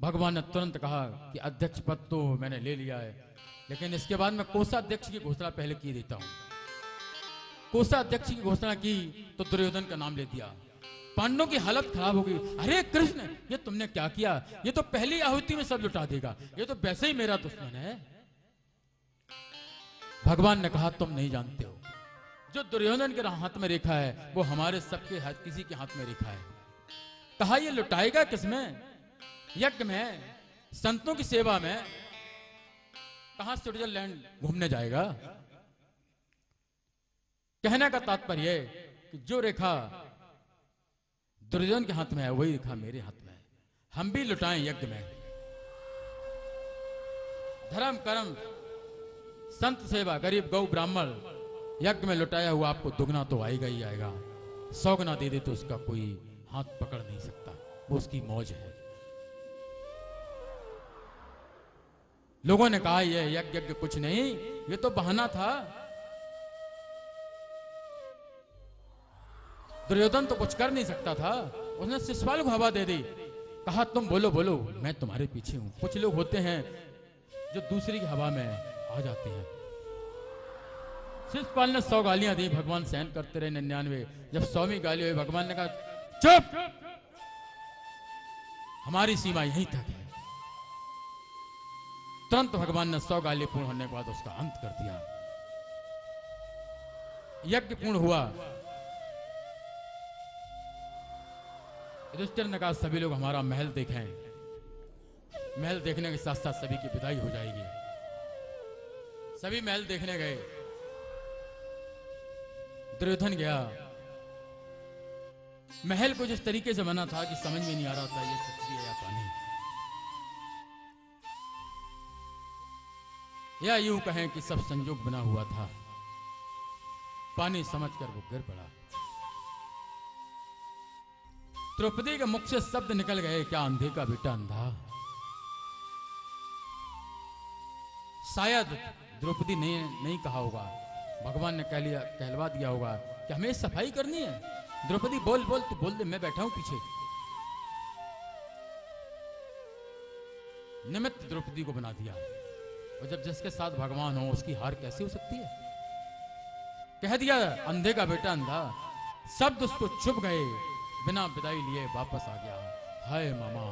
भगवान ने तुरंत कहा कि अध्यक्ष पद तो मैंने ले लिया है, लेकिन इसके बाद मैं कोषाध्यक्ष की घोषणा पहले की देता हूं। कोषाध्यक्ष की घोषणा की तो दुर्योधन का नाम ले दिया। पांडवों की हालत खराब हो गई। अरे कृष्ण, ये तुमने क्या किया? ये तो पहली आहुति में सब लुटा देगा, ये तो वैसे ही मेरा दुश्मन है। भगवान ने कहा तुम नहीं जानते हो, जो दुर्योधन के हाथ में रेखा है वो हमारे सबके हाथ, किसी के हाथ में रेखा है। कहा ये लुटाएगा किसमें? यज्ञ में, संतों की सेवा में। कहां स्विट्जरलैंड घूमने जाएगा? कहने का तात्पर्य कि जो रेखा दुर्योधन के हाथ में है वही रेखा मेरे हाथ में है। हम भी लुटाएं यज्ञ में। धर्म कर्म संत सेवा गरीब गौ ब्राह्मण यज्ञ में लुटाया हुआ आपको दुगना तो आएगा ही आएगा। 100 गुना दे दे तो उसका कोई हाथ पकड़ नहीं सकता, वो उसकी मौज है। लोगों ने कहा यह यज्ञ कुछ नहीं, ये तो बहाना था। दुर्योधन तो कुछ कर नहीं सकता था, उसने शिशुपाल को हवा दे दी। कहा तुम बोलो बोलो, मैं तुम्हारे पीछे हूं। कुछ लोग होते हैं जो दूसरी की हवा में आ जाते हैं। शिशुपाल ने 100 गालियां दी, भगवान सहन करते रहे 99। जब 100वीं गाली हुई, भगवान ने कहा चुप, हमारी सीमा यहीं तक है। तुरंत भगवान ने 100 गाली पूर्ण होने के बाद उसका अंत कर दिया। यज्ञ पूर्ण हुआ। युधिष्ठिर ने कहा सभी लोग हमारा महल देखें। महल देखने के साथ साथ सभी की विदाई हो जाएगी। सभी महल देखने गए। दुर्योधन गया। महल को जिस तरीके से बना था कि समझ में नहीं आ रहा था ये पृथ्वी है या पानी, या यूं कहें कि सब संयोग बना हुआ था। पानी समझकर वो गिर पड़ा। द्रौपदी के मुख से शब्द निकल गए, क्या अंधे का बेटा अंधा। शायद द्रौपदी ने नहीं कहा होगा, भगवान ने कहलवा दिया होगा कि हमें सफाई करनी है। द्रौपदी बोल बोल, तू बोल दे, मैं बैठा हूं पीछे। निमित्त द्रौपदी को बना दिया। और जब जिसके साथ भगवान हो उसकी हार कैसे हो सकती है? कह दिया अंधे का बेटा अंधा। शब्द उसको चुभ गए। बिना विदाई लिए वापस आ गया। हाय मामा,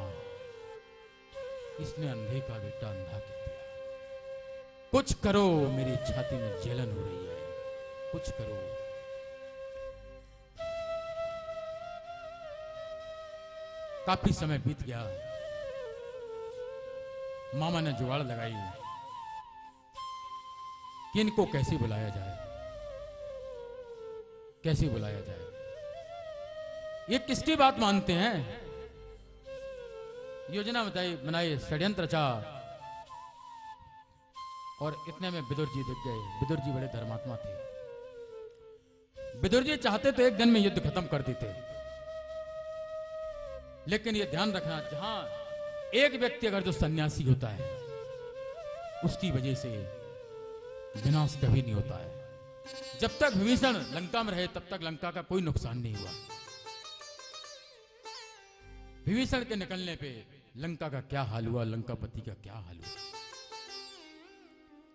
इसने अंधे का बेटा अंधा कह दिया। कुछ करो, मेरी छाती में जलन हो रही है, कुछ करो। काफी समय बीत गया। मामा ने जुगाड़ लगाई कि इनको कैसे बुलाया जाए, कैसे बुलाया जाए। ये किसकी बात मानते हैं? योजना बनाई, षड्यंत्र रचा। और इतने में विदुर जी दिख गए। विदुर जी बड़े धर्मात्मा थे। विदुर जी चाहते तो एक दिन में युद्ध खत्म कर देते, लेकिन ये ध्यान रखना, जहां एक व्यक्ति अगर जो सन्यासी होता है उसकी वजह से विनाश कभी नहीं होता है। जब तक विभीषण लंका में रहे तब तक लंका का कोई नुकसान नहीं हुआ। विभीषण के निकलने पे लंका का क्या हाल हुआ, लंकापति का क्या हाल हुआ।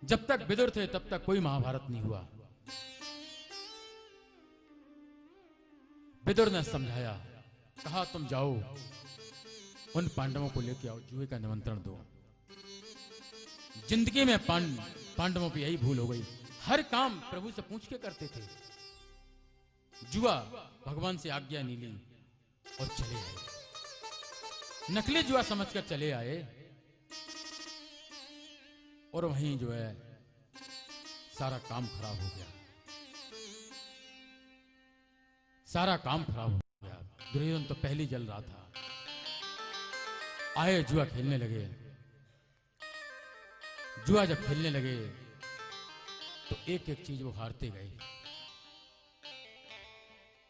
जब तक विदुर थे तब तक कोई महाभारत नहीं हुआ। विदुर ने समझाया, कहा तुम जाओ उन पांडवों को लेके आओ, जुए का निमंत्रण दो। जिंदगी में पांडवों की यही भूल हो गई, हर काम प्रभु से पूछ के करते थे। जुआ भगवान से आज्ञा नहीं ली और चले आए। नकली जुआ समझकर चले आए और वहीं जो है सारा काम खराब हो गया। सारा काम खराब हो गया। दुर्योधन तो पहले जल रहा था। आए जुआ खेलने लगे। जुआ जब खेलने लगे तो एक एक चीज वो हारते गए।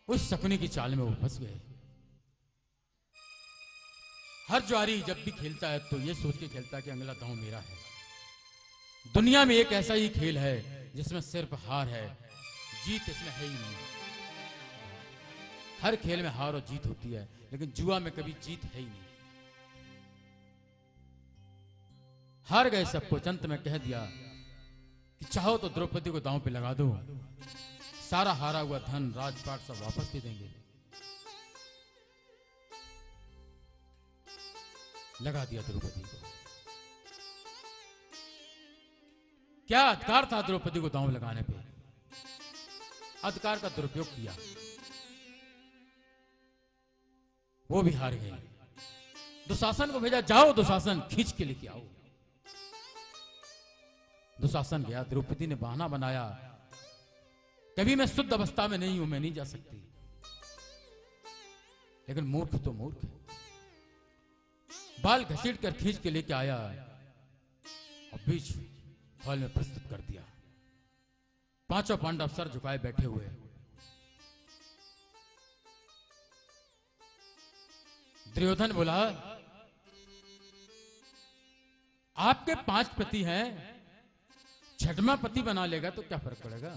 उस सपने की चाल में वो फंस गए। हर जुआरी जब भी खेलता है तो ये सोच के खेलता है कि अगला दांव मेरा है। दुनिया में एक ऐसा ही खेल है जिसमें सिर्फ हार है, जीत इसमें है ही नहीं। हर खेल में हार और जीत होती है, लेकिन जुआ में कभी जीत है ही नहीं। हार गए सब कुछ। अंत में कह दिया कि चाहो तो द्रौपदी को दांव पे लगा दो, सारा हारा हुआ धन राजपाट सब वापस दे देंगे। लगा दिया द्रौपदी को। क्या अधिकार था द्रौपदी को दांव लगाने पे? अधिकार का दुरुपयोग किया, वो भी हार गए। दुशासन को भेजा, जाओ दुशासन खींच के लेके आओ। दुशासन गया, द्रौपदी ने बहाना बनाया, कभी मैं शुद्ध अवस्था में नहीं हूं, मैं नहीं जा सकती। लेकिन मूर्ख तो मूर्ख, बाल घसीट कर खींच के लेके आया और बीच हॉल में प्रस्तुत कर दिया। पांचों पांडव सर झुकाए बैठे हुए। दुर्योधन बोला, आपके 5 पति हैं, छठवां पति बना लेगा तो क्या फर्क पड़ेगा?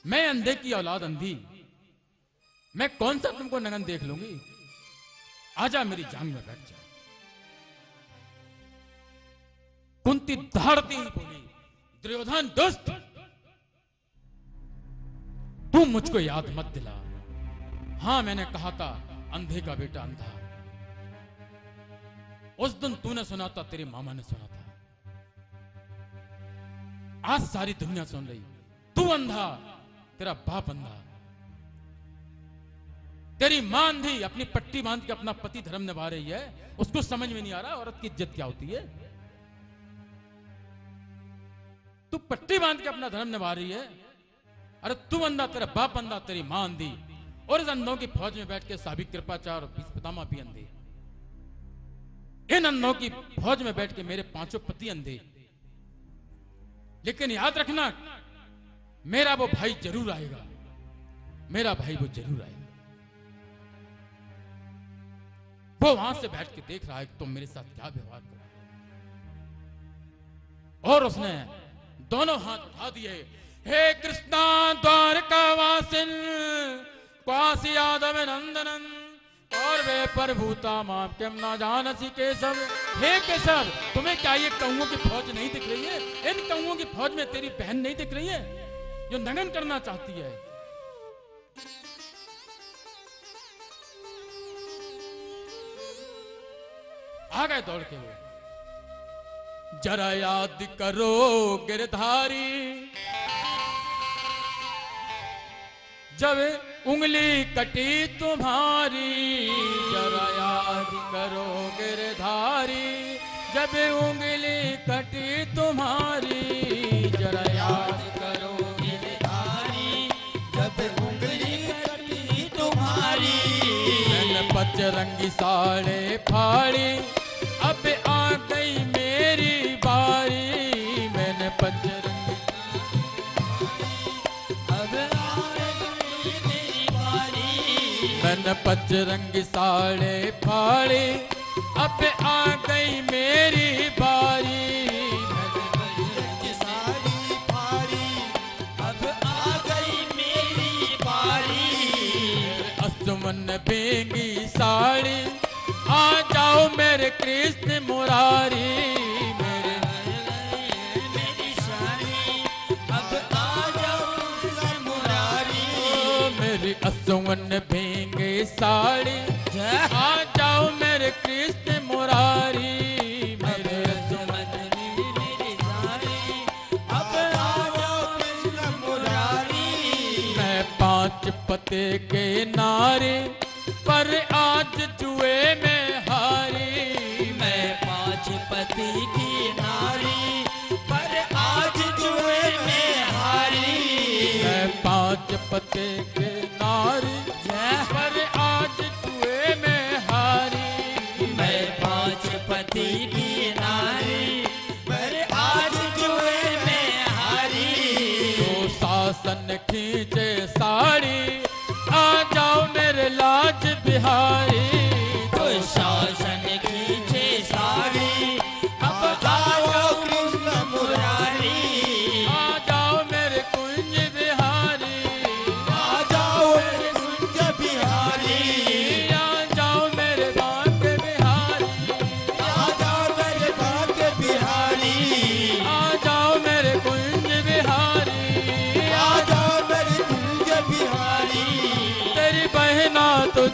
मैं अंधे की औलाद अंधी, मैं कौन सा तुमको नगन देख लूंगी? आजा मेरी जांग में बैठ जा। कुंती दहाड़ती ही बोली, दुर्योधन दुष्ट, तू मुझको याद मत दिला। हां, मैंने कहा था अंधे का बेटा अंधा। उस दिन तूने सुना था, तेरे मामा ने सुना था, आज सारी दुनिया सुन रही। तू अंधा, तेरा बाप अंधा, तेरी मां अंधी, अपनी पट्टी बांध के अपना पति धर्म निभा रही है, उसको समझ में नहीं आ रहा औरत की इज्जत क्या होती है। तू पट्टी बांध के अपना धर्म निभा रही है, अरे तू अंधा, तेरा बाप अंधा, तेरी मां अंधी, और इस अंधों की फौज में बैठ के साबिक कृपाचार्य और भीष्म पितामह भी अंधे। इन अंधों की फौज में बैठ के मेरे 5 पति अंधे। लेकिन याद रखना, मेरा वो भाई जरूर आएगा, मेरा भाई वो जरूर आएगा। वो वहां से बैठ के देख रहा है कि तुम मेरे साथ क्या व्यवहार कर रहे हो। और उसने दोनों हाथ उठा दिए, हे कृष्णा द्वारका वासिन काशी यादव नंदनन और वे प्रभुता माप के ना जानसी केशव। हे केशव, तुम्हें क्या ये कौओं की फौज नहीं दिख रही है? इन कौओं की फौज में तेरी बहन नहीं दिख रही है जो नगन करना चाहती है? आ गए दौड़ के वो। जरा याद करो गिरधारी, जब उंगली कटी तुम्हारी। जरा याद करो गिरधारी, जब उंगली कटी तुम्हारी। जरा याद करो गिरधारी, जब उंगली कटी तुम्हारी। मैंने पचरंगी साड़े फाड़ी, अब आ गई मेरी बारी। मैंने पचरंगी, अब आ गई मेरी बारी। मैंने पचरंगी साड़े फाड़ी, अब आ गई मेरी बारी। मैंने साड़ी फाड़ी, अब आ गई मेरी बारी। असुमन बेंगी साड़ी, आ जाओ मेरे कृष्ण मुरारी। मेरी साड़ी, अब आ जाओ कृष्ण मुरारी। मेरी असुमन बेंगी साड़ी, आ जाओ मेरे कृष्ण मुरारी। मेरे असुमन मेरी साड़ी, अब आ जाओ कृष्ण मुरारी। मैं 5 पते के नारे, पर आज जुए में हारी। मैं 5 पति की नारी, पर आज जुए में हारी। मैं 5 पते के नारी, पर आज जुए में हारी। मैं 5 पति की नारी, पर आज जुए में हारी। तो शासन खींचे साड़ी, आ जाओ मेरे लाज बिहारी। तो शासन खींचे साड़ी, अब आ जाओ कृष्ण मुरारी। आ जाओ मेरे कुंज बिहारी। आ जाओ मेरे कुंज बिहारी। आ जाओ मेरे बांके बिहारी। आ जाओ मेरे भाग्य बिहारी।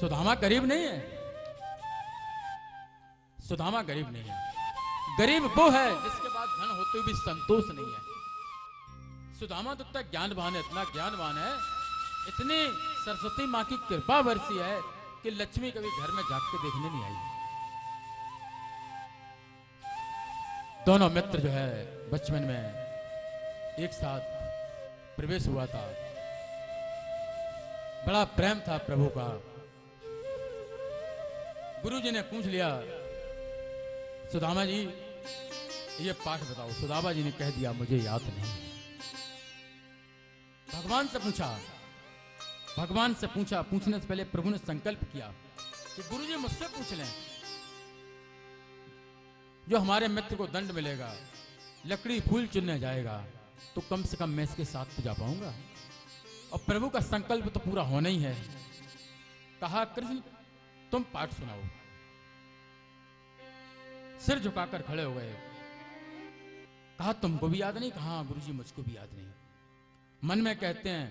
सुदामा गरीब नहीं है, सुदामा गरीब नहीं है। गरीब वो है जिसके पास धन होते हुए भी संतोष नहीं है। सुदामा तो इतना ज्ञानवान है, इतना ज्ञानवान है, इतनी सरस्वती माँ की कृपा बरसी है कि लक्ष्मी कभी घर में जाग के देखने नहीं आई। दोनों मित्र जो है बचपन में एक साथ प्रवेश हुआ था, बड़ा प्रेम था प्रभु का। गुरुजी ने पूछ लिया, सुदामा जी ये पाठ बताओ। सुदामा जी ने कह दिया, मुझे याद नहीं है। भगवान से पूछा, भगवान से पूछा, पूछने से पहले प्रभु ने संकल्प किया कि गुरुजी मुझसे पूछ लें, जो हमारे मित्र को दंड मिलेगा, लकड़ी फूल चुनने जाएगा, तो कम से कम मैं इसके साथ तो जा पाऊंगा। और प्रभु का संकल्प तो पूरा होना ही है। कहा, कृष्ण तुम पाठ सुनाओ। सिर झुकाकर खड़े हो गए। कहा, तुमको भी याद नहीं? कहा, गुरुजी मुझको भी याद नहीं। मन में कहते हैं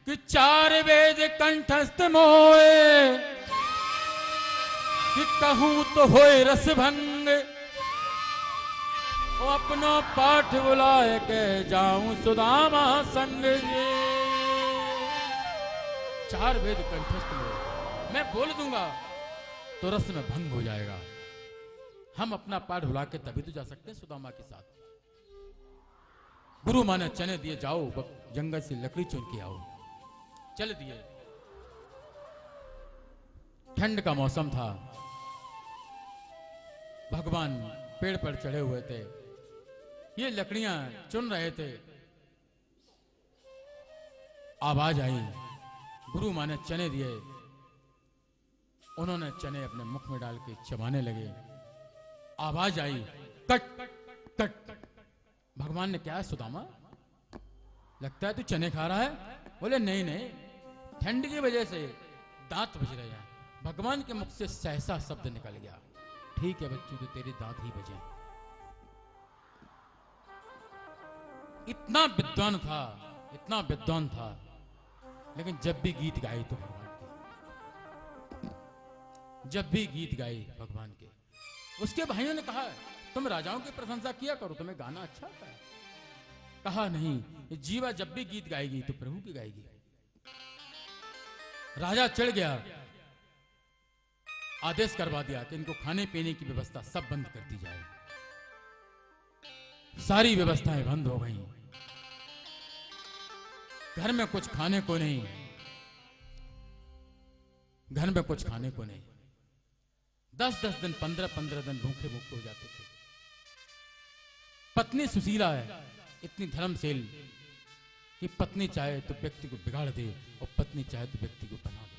कि 4 वेद कंठस्थ मोए, कि कहूं तो होए रस भंग, ओ अपना पाठ बुलाए के जाऊं सुदामा संग। 4 वेद कंठस्थ मोए, मैं बोल दूंगा तो रस में भंग हो जाएगा। हम अपना पाठ भुला के तभी तो जा सकते हैं सुदामा के साथ। गुरु माने चने दिए, जाओ जंगल से लकड़ी चुन के आओ। चल दिए। ठंड का मौसम था, भगवान पेड़ पर चढ़े हुए थे, ये लकड़ियां चुन रहे थे। आवाज आई, गुरु माने चने दिए, उन्होंने चने अपने मुख में डाल के चबाने लगे। आवाज आई, कट कट। भगवान ने, क्या है सुदामा, लगता है तू चने खा रहा है? बोले, नहीं नहीं, ठंड की वजह से दांत बज रहे हैं। भगवान के मुख से सहसा शब्द निकल गया, ठीक है बच्चों, तो तेरे दांत ही बजे। इतना विद्वान था, इतना विद्वान था, लेकिन जब भी गीत गाए तो भगवान के, जब भी गीत गाए भगवान के। उसके भाइयों ने कहा, तुम राजाओं की प्रशंसा किया करो, तुम्हें गाना अच्छा आता है। कहा, नहीं, जीवा जब भी गीत गाएगी तो प्रभु की गाएगी। राजा चिढ़ गया, आदेश करवा दिया कि इनको खाने पीने की व्यवस्था सब बंद कर दी जाए। सारी व्यवस्थाएं बंद हो गई, घर में कुछ खाने को नहीं, घर में कुछ खाने को नहीं। 10-10 दिन, 15-15 दिन भूखे भूखे हो जाते थे। पत्नी सुशीला है, इतनी धर्मशील कि पत्नी चाहे तो व्यक्ति को बिगाड़ दे और पत्नी चाहे तो व्यक्ति को बना दे।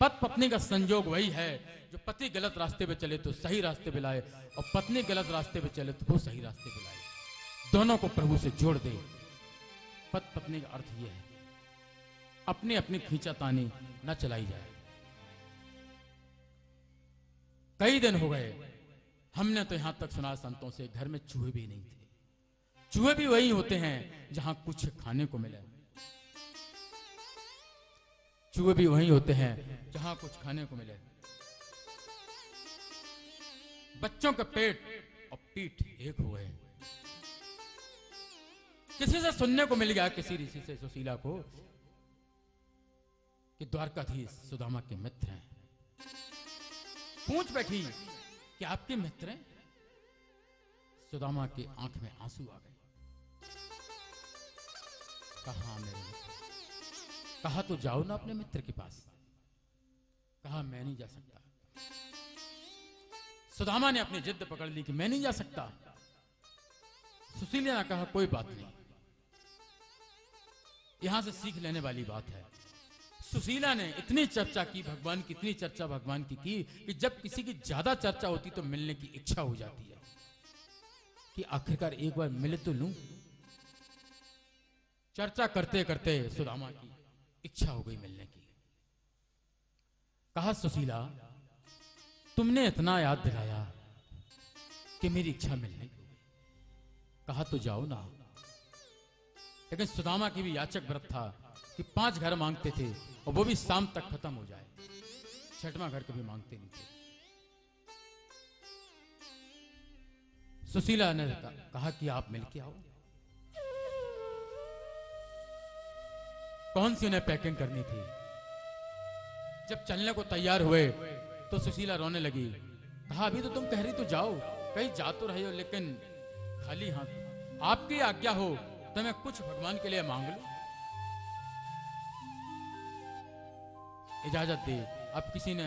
पति पत्नी का संजोग वही है, जो पति गलत रास्ते पे चले तो सही रास्ते पे लाए, और पत्नी गलत रास्ते पे चले तो वो सही रास्ते पे लाए। दोनों को प्रभु से जोड़ दे। पति पत्नी का अर्थ यह है, अपनी अपनी खींचातानी न चलाई जाए। कई दिन हो गए, हमने तो यहां तक सुना संतों से, घर में चूहे भी नहीं थे। चूहे भी वही होते हैं जहां कुछ खाने को मिले, चूहे भी वही होते हैं जहां कुछ खाने को मिले। बच्चों का पेट और पीठ एक हो गए। किसी से सुनने को मिल गया, किसी ऋषि से सुशीला को, कि द्वारकाधीश सुदामा के मित्र हैं। पूछ बैठी कि आपके मित्र हैं? सुदामा की आंख में आंसू आ गए। कहा, मेरे मित्र। कहा, तो जाओ ना अपने मित्र के पास। कहा, मैं नहीं जा सकता। सुदामा ने अपनी जिद पकड़ ली कि मैं नहीं जा सकता। सुशीला ने कहा, कोई बात नहीं, यहां से सीख लेने वाली बात है। सुशीला ने इतनी चर्चा की भगवान की, इतनी चर्चा भगवान की कि जब किसी की ज्यादा चर्चा होती तो मिलने की इच्छा हो जाती है कि आखिरकार एक बार मिले तो लूं। चर्चा करते करते सुदामा की इच्छा हो गई मिलने की। कहा, सुशीला तुमने इतना याद दिलाया कि मेरी इच्छा मिलने की। कहा, तो जाओ ना। लेकिन सुदामा की भी याचक व्रत था कि 5 घर मांगते थे और और वो भी शाम तक खत्म हो जाए। छठवां घर कभी मांगते नहीं थे। सुशीला ने कहा कि आप मिलके आओ। कौन सी उन्हें पैकिंग करनी थी। जब चलने को तैयार हुए तो सुशीला रोने लगी। कहा अभी तो तुम कह रही तो जाओ, कहीं जा तो रहे हो लेकिन खाली हाथ। आपकी आज्ञा हो तो मैं कुछ भगवान के लिए मांग लूं। इजाजत दी। अब किसी ने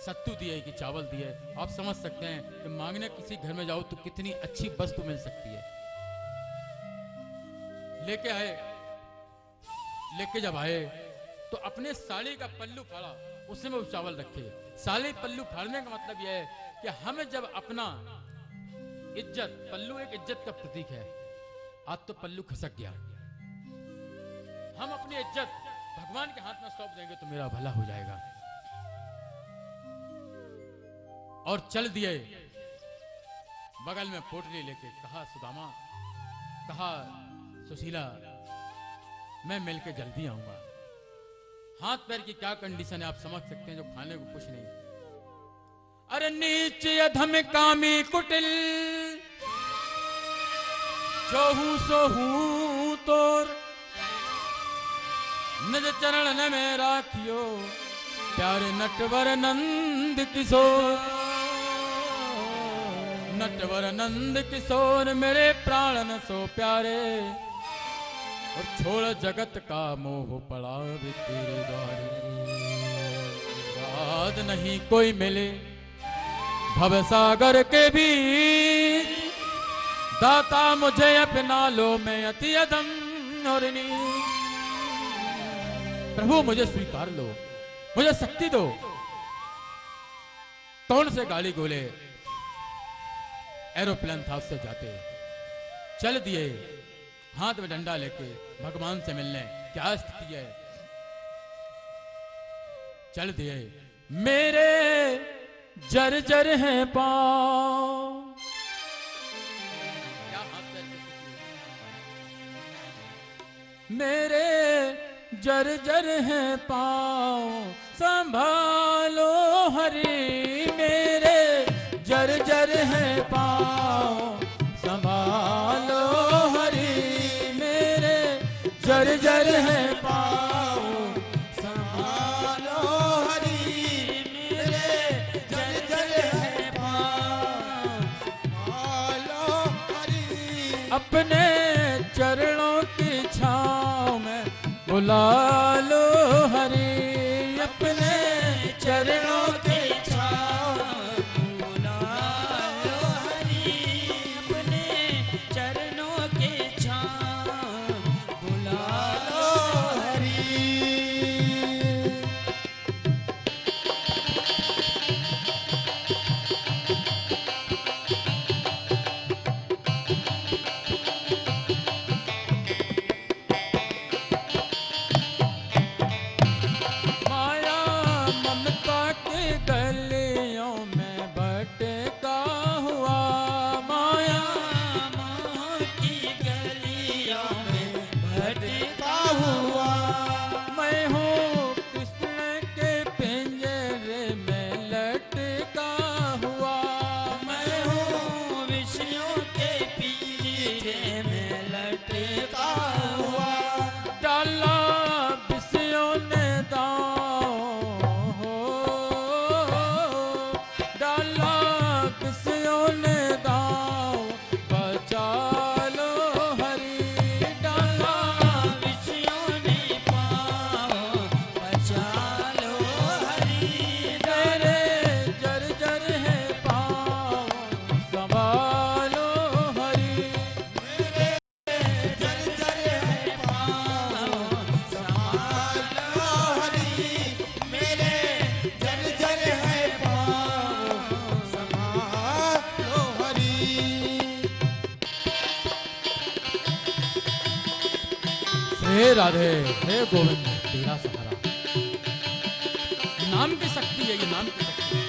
सत्तू दिए कि चावल दिए, आप समझ सकते हैं कि मांगने किसी घर में जाओ तो कितनी अच्छी वस्तु मिल सकती है। लेके आए। लेके जब आए तो अपने साड़ी का पल्लू फाड़ा, उसमें वो चावल रखे। साड़ी पल्लू फाड़ने का मतलब यह है कि हम जब अपना इज्जत, पल्लू एक इज्जत का प्रतीक है। आज तो पल्लू खसक गया। हम अपनी इज्जत भगवान के हाथ में सौंप देंगे तो मेरा भला हो जाएगा। और चल दिए बगल में पोटली लेके। कहा सुदामा, कहा सुशीला, मैं मिलके जल्दी आऊंगा। हाथ पैर की क्या कंडीशन है आप समझ सकते हैं, जो खाने को कुछ नहीं। अरे नीचे अधम कामी कुटिल, जोहू सोहू तोर, निज चरण में राखियो, प्यारे नटवर नंद किशोर। नटवर नंद किशोर मेरे प्राण न सो प्यारे, और छोड़ जगत का मोह पड़ा भी तेरे द्वारे। याद नहीं कोई मिले भवसागर के भी, दाता मुझे अपना लो मैं अति अधम और नीच। प्रभु मुझे स्वीकार लो, मुझे शक्ति दो। कौन से गाड़ी गोले एरोप्लेन था उससे जाते। चल दिए हाथ में डंडा लेके भगवान से मिलने। क्या स्थिति है। चल दिए। मेरे जर्जर हैं पांव। क्या हाथ पैर की स्थिति है। मेरे जर्जर हैं पांव, संभालो हरि। मेरे जर्जर हैं पांव, संभालो हरि। मेरे जर्जर हैं पांव, संभालो हरि। मेरे जर्जर हैं पांव, संभालो हरि। अपने चरणों की छांव में बुला लो हरि। अपने चरणों की छांव में बुला लो हरि। अपने चरणों की छांव बुला लो हरि। हे राधे हे गोविंद तेरा सहारा। नाम की शक्ति है ये, नाम की शक्ति है।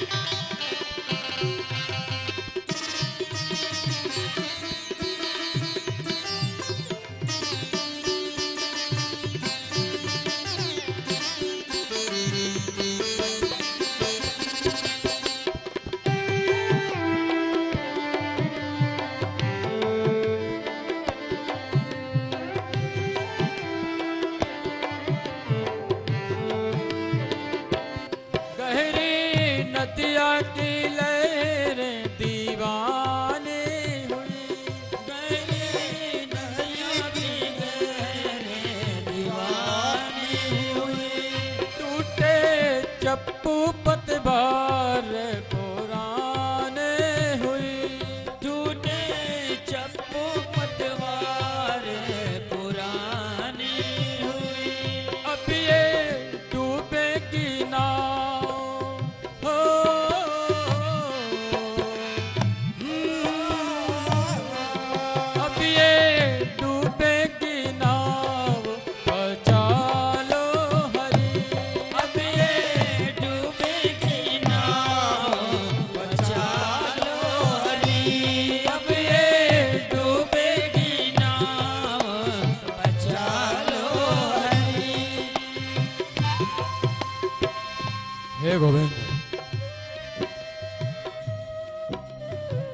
गोविंद,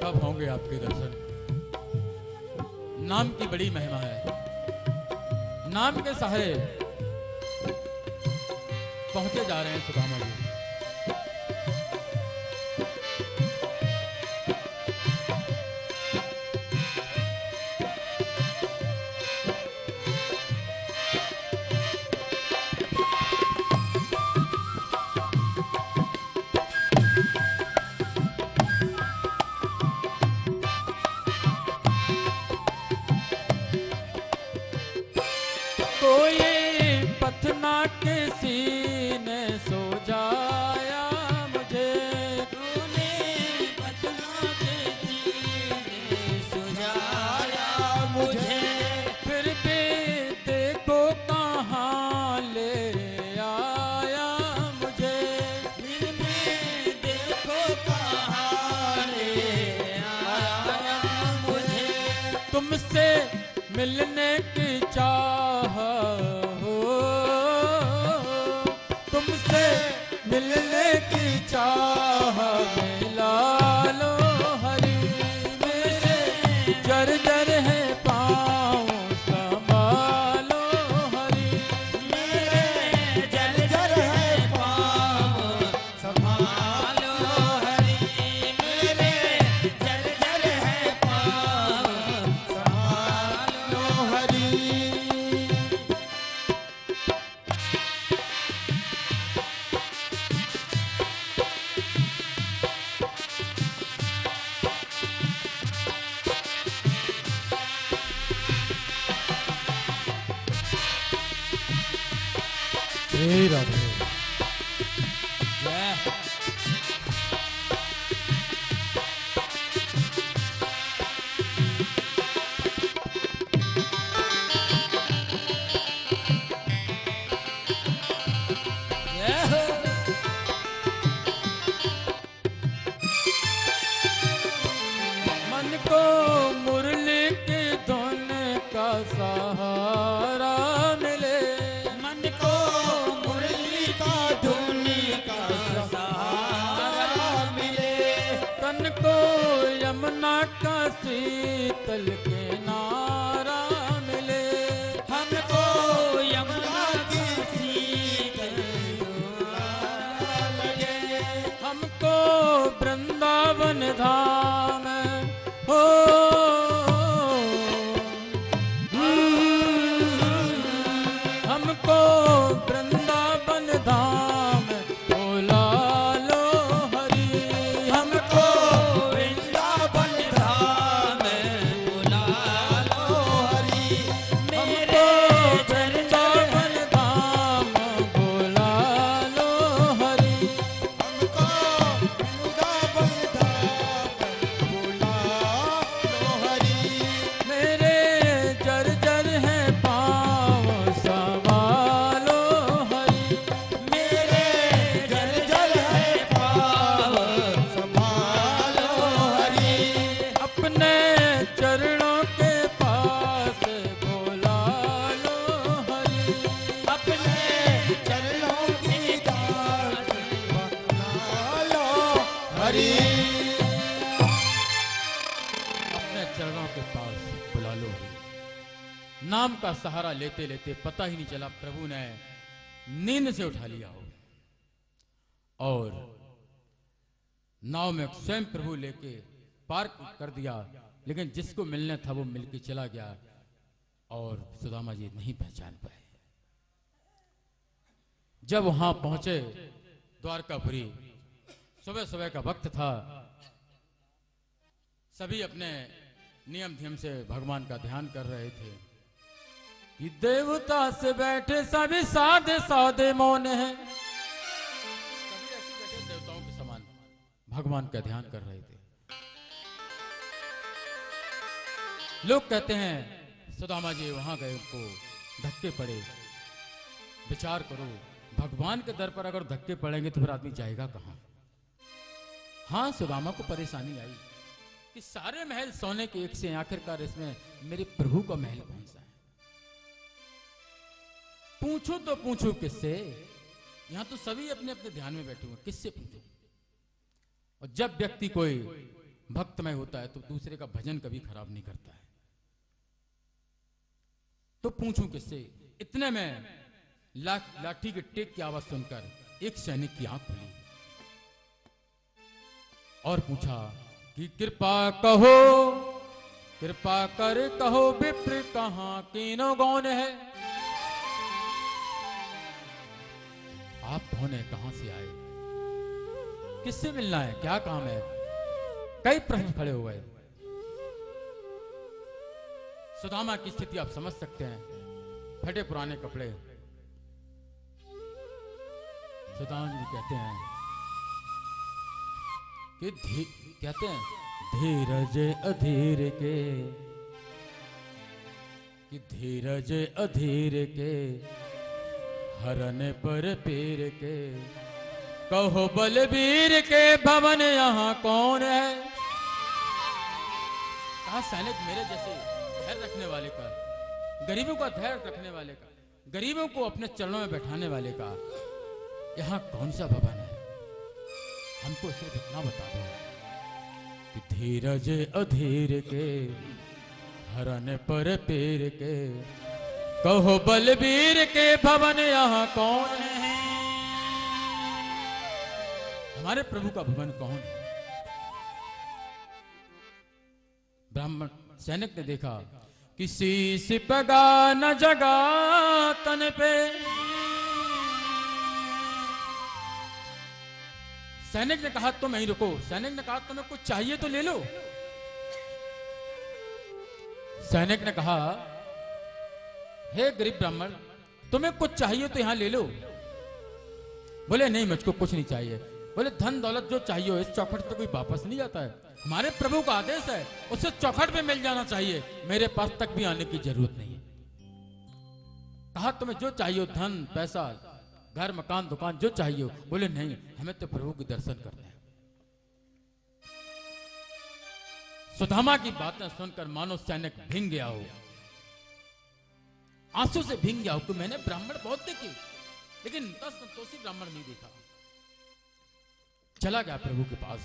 कब होंगे आपके दर्शन? नाम की बड़ी महिमा है। नाम के सहारे पहुंचे जा रहे हैं सुदामा जी। कोई पथना के सीने सो जाया मुझे, तूने पथना के सीने सो जाया मुझे, फिर भी देखो कहाँ ले आया मुझे, फिर भी देखो कहाँ ले आया मुझे, तुमसे मिलने की चाह हो, तुमसे मिलने की चाह मिला लो हरि, मेरे जर्जर है पाँव संभालो हरि, मेरे जर्जर है पाँव संभालो हरि, मेरे जर्जर है पाँव संभालो हरि। हे राधे जय मन को मुरली की धुन का सहारा मिले, मन को मुरली का धुन का सहारा मिले, तन को यमुना का शीतल किनारा मिले, हमको यमुना की शीतल लगे, हमको वृंदावन धाम हो, हमको वृंदावन धाम बुला लो हरि, हमको वृंदावन धाम बुला लो हरि, मेरे वृंदावन धाम बुला लो हरि, हमको वृंदावन धाम बुला लो हरि, मेरे जर्जर है पाँव संभालो हरि, मेरे जर्जर है पाँव संभालो हरि, अपने चरणों के पास बुला लो हरि, अपने चरणों की दास बुला लो हरि, अपने चरणों के पास बुला लो। नाम का सहारा लेते लेते पता ही नहीं चला प्रभु ने नींद से उठा लिया हो, और नाव में स्वयं प्रभु लेके पार कर दिया, लेकिन जिसको मिलना था वो मिलके चला गया और सुदामा जी नहीं पहचान पाए। जब वहां पहुंचे द्वारकापुरी, सुबह सुबह का वक्त था, सभी अपने नियम ध्यम से भगवान का ध्यान कर रहे थे कि देवता से बैठे सभी साधे साधे मौन हैं, सभी ऐसे बैठे देवताओं के समान भगवान का ध्यान कर रहे थे। लोग कहते हैं सुदामा जी वहां गए, उनको धक्के पड़े। विचार करो, भगवान के दर पर अगर धक्के पड़ेंगे तो फिर आदमी जाएगा कहां? हाँ, सुदामा को परेशानी आई कि सारे महल सोने के एक से, आखिरकार इसमें मेरे प्रभु का महल कौन सा है? पूछूं तो पूछूं किससे, यहां तो सभी अपने अपने ध्यान में बैठे हुए, किससे पूछूं? और जब व्यक्ति कोई भक्तमय होता है तो दूसरे का भजन कभी खराब नहीं करता है, तो पूछूं किससे? इतने में लाठी के टेक की आवाज सुनकर एक सैनिक की आंख खुली और पूछा कि कृपा कहो, कृपा कर कहो विप्र कहां कीनो गौन है? आप कौन है, कहां से आए, किससे मिलना है, क्या काम है? कई प्रश्न खड़े हो गए। सुदामा की स्थिति आप समझ सकते हैं, फटे पुराने कपड़े। सुदामा जी कहते हैं कि कहते हैं धीरज अधीर के, कि धीरज अधीर के हरन पर पीर के, कहो बलबीर के भवन यहां कौन है? कहा सैनिक मेरे जैसे धैर्य रखने वाले का, गरीबों का धैर्य रखने वाले का, गरीबों को अपने चरणों में बैठाने वाले का यहां कौन सा भवन है? हमको सिर्फ इतना बता दो कि धीरज अधीर के हरन पर पीर के, कहो बलबीर के भवन यहां कौन है? हमारे प्रभु का भवन कौन है? ब्राह्मण सैनिक ने देखा कि शीश पगा न जगा तन पे। सैनिक ने कहा तुम यहीं रुको। सैनिक ने कहा तुम्हें कुछ चाहिए तो ले लो। सैनिक ने कहा हे गरीब ब्राह्मण, तुम्हें कुछ चाहिए तो यहां ले लो। बोले नहीं, मुझको कुछ नहीं चाहिए। बोले धन दौलत जो चाहिए हो, इस चौखट से कोई वापस नहीं जाता है। हमारे प्रभु का आदेश है, उसे चौखट पे मिल जाना चाहिए, मेरे पास तक भी आने की जरूरत नहीं है। कहा तुम्हें जो चाहिए हो, धन पैसा घर मकान दुकान जो चाहिए हो। बोले नहीं, हमें तो प्रभु के दर्शन करने हैं। सुदामा की बातें सुनकर मानो सैनिक भींग गया हो, आंसू से भींग गया हो कि मैंने ब्राह्मण बहुत देखे लेकिन संतोषी ब्राह्मण नहीं देखा। चला गया प्रभु के पास,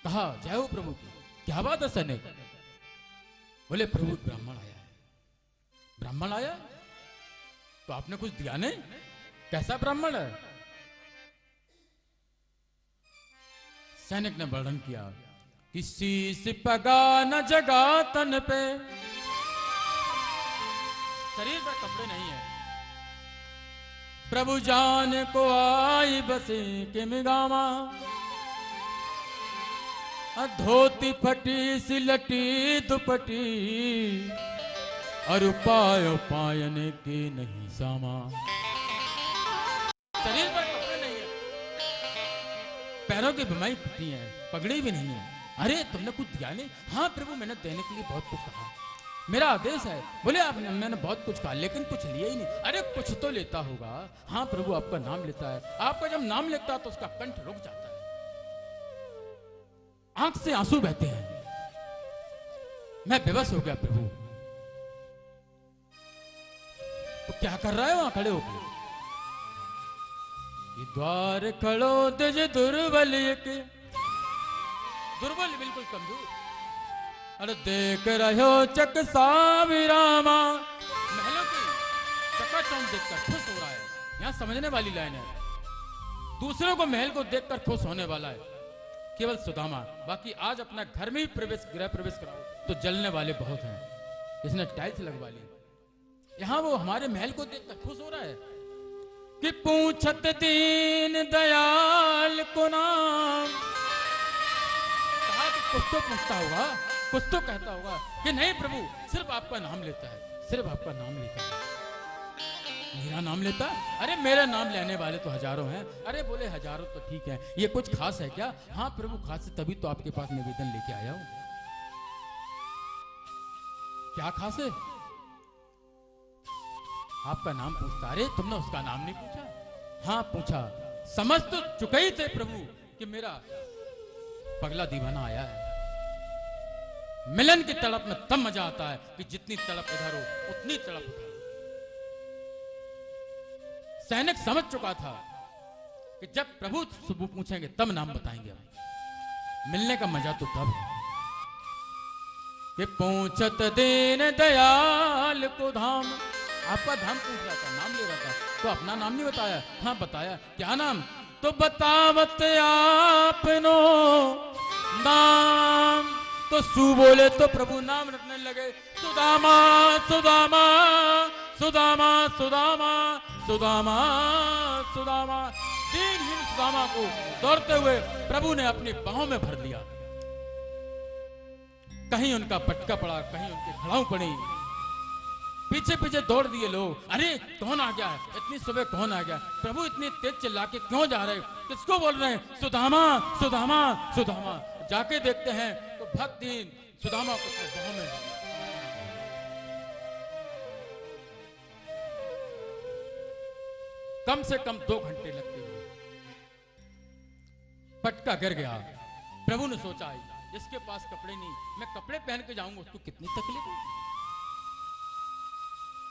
कहा जय हो प्रभु की, क्या बात है सैनिक? बोले प्रभु ब्राह्मण आया है। ब्राह्मण आया तो आपने कुछ दिया नहीं? कैसा ब्राह्मण है? सैनिक ने वर्णन किया कि शीश पगा न जगा तन पे, शरीर पर कपड़े नहीं है। प्रभु जान को आई बसे के मिगामा, धोती फटी सिलटी दुपटी, और पायन के नहीं सामा। शरीर पर कपड़े नहीं है, पैरों की भमाई फटी है, पगड़ी भी नहीं है। अरे तुमने कुछ दिया नहीं? हाँ प्रभु, मैंने देने के लिए बहुत कुछ कहा, मेरा आदेश है। बोले आप मैंने बहुत कुछ कहा लेकिन कुछ लिया ही नहीं। अरे कुछ तो लेता होगा। हाँ प्रभु, आपका नाम लेता है। आपका जब नाम लेता है तो उसका कंठ रुक जाता है, आंख से आंसू बहते हैं। मैं बेबस हो गया प्रभु। तो क्या कर रहा है वहां खड़े होकर? द्वार खड़ो दज दुर्बल के, दुर्बल बिल्कुल कमजोर। अरे देख रहो चक साविरामा, महलों की चकाचौंध देखकर खुश हो रहा है। यहां समझने वाली लाइन है, दूसरों को महल को देखकर खुश होने वाला है केवल सुदामा। बाकी आज अपना घर में ही गृह प्रवेश कराओ तो जलने वाले बहुत हैं। इसने टाइल्स लगवा ली। यहां वो हमारे महल को देखकर खुश हो रहा है कि पूछत दीन दयाल को नाम। कहा कि कुछ तो पूछता होगा, कुछ तो कहता होगा कि नहीं प्रभु, सिर्फ आपका नाम लेता है, सिर्फ आपका नाम लेता है। मेरा नाम लेता? अरे मेरा नाम लेने वाले तो हजारों हैं। अरे बोले हजारों तो ठीक है, ये कुछ खास है क्या? हाँ प्रभु खास है, तभी तो आपके पास निवेदन लेके आया हूं। क्या खास है? आपका नाम पूछता। अरे तुमने उसका नाम नहीं पूछा? हाँ पूछा। समझ तो चुके ही थे प्रभु कि मेरा पगला दीवाना आया है। मिलन की तड़प में तब मजा आता है कि जितनी तड़प इधर हो उतनी तड़प उधर। सैनिक समझ चुका था कि जब प्रभु पूछेंगे तब नाम बताएंगे हम। मिलने का मजा तो तब है कि पूछत दीन दयाल को धाम। आपका धाम पूछ रहा था, नाम ले रहा था, तो अपना नाम नहीं बताया। हाँ बताया, क्या नाम? तो बतावत आपनो नाम। तो सु बोले तो प्रभु नाम रटने लगे, सुदामा सुदामा सुदामा सुदामा सुदामा सुदामा। दीनहीन सुदामा को दौड़ते हुए प्रभु ने अपनी बाहों में भर लिया। कहीं उनका पटका पड़ा, कहीं उनकी खड़ाऊ पड़ी। पीछे पीछे दौड़ दिए लोग, अरे कौन आ गया है, इतनी सुबह कौन आ गया? प्रभु इतनी तेज चिल्ला के क्यों जा रहे, किसको बोल रहे हैं? सुदामा सुदामा सुदामा। जाके देखते हैं तो भक्तहीन सुदामा को अपने बाहों में। कम से कम 2 घंटे लगते हुए पटका गिर गया। प्रभु ने सोचा, जिसके पास कपड़े नहीं, मैं कपड़े पहन के जाऊंगा, उसको कितनी तकलीफ होगी।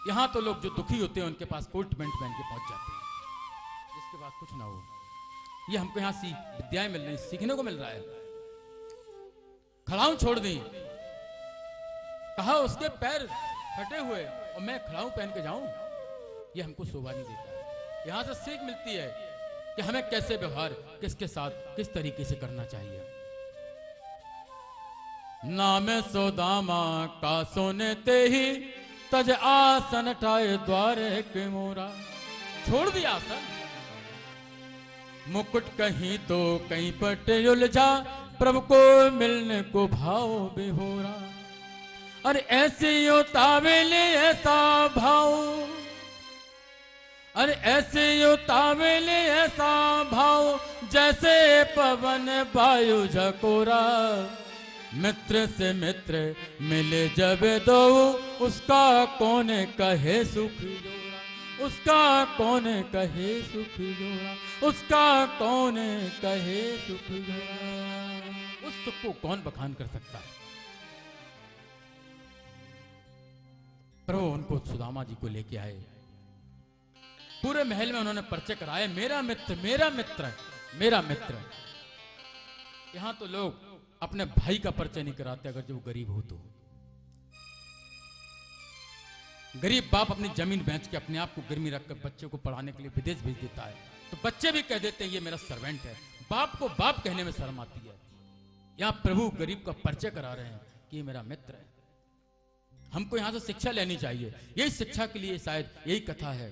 यहां तो लोग जो दुखी होते हैं उनके पास कोट पैंट पहन के पहुंच जाते हैं, जिसके पास कुछ ना हो। ये हमको यहां विद्याएं मिल रही, सीखने को मिल रहा है। खड़ाऊ छोड़ दी, कहा उसके पैर फटे हुए और मैं खड़ाऊ पहन के जाऊं, ये हमको शोभा नहीं देता। यहां से सीख मिलती है कि हमें कैसे व्यवहार किसके साथ किस तरीके से करना चाहिए। नाम सुदामा का सुनते ही तज आसन ठाए द्वारे के मोरा। छोड़ दिया आसन, मुकुट कहीं तो कहीं पटे उलझा, प्रभु को मिलने को भाव बिहोरा। अरे ऐसे यो तावेले ऐसा भाव, अरे ऐसे यो तावेले ऐसा भाव, जैसे पवन वायु झकोरा। मित्र से मित्र मिले जब दो, उसका कौन कहे सुख जोड़ा, उसका कौन कहे सुख जोड़ा, उसका कौन कहे सुख जोड़ा। उस सुख को कौन बखान कर सकता है? प्रभु उनको सुदामा जी को लेके आए, पूरे महल में उन्होंने परिचय कराए, मेरा मित्र मेरा मित्र मेरा मित्र। यहां तो लोग अपने भाई का परिचय नहीं कराते अगर जो वो गरीब हो तो। गरीब बाप अपनी जमीन बेच के अपने आप को गिरवी रखकर बच्चे को पढ़ाने के लिए विदेश भेज देता है, तो बच्चे भी कह देते हैं ये मेरा सर्वेंट है। बाप को बाप कहने में शर्म आती है। यहां प्रभु गरीब का परिचय करा रहे हैं कि ये मेरा मित्र है। हमको यहां से शिक्षा लेनी चाहिए। यही शिक्षा के लिए शायद यही कथा है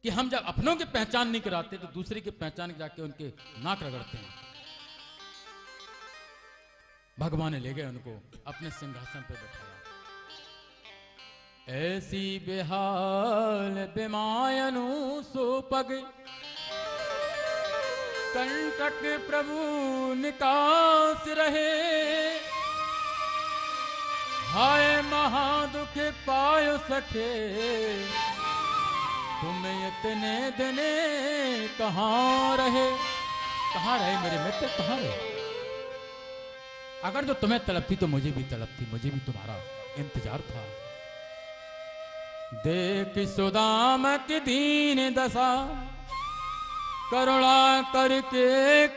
कि हम जब अपनों की पहचान नहीं कराते तो दूसरे की पहचान जाके उनके नाक रगड़ते हैं। भगवान ने ले गए उनको, अपने सिंहासन पर बैठाया। ऐसी बेहाल बेमायनु सोपग, कंटक प्रभु निकास रहे। हाय महादुख पायो सखे, तुम इतने दिने कहाँ रहे? कहाँ रहे मेरे मित्र, कहाँ रहे? अगर जो तुम्हें तड़प थी तो मुझे भी तड़प थी, मुझे भी तुम्हारा इंतजार था। देख सुदाम की दीन दशा, करुणा करके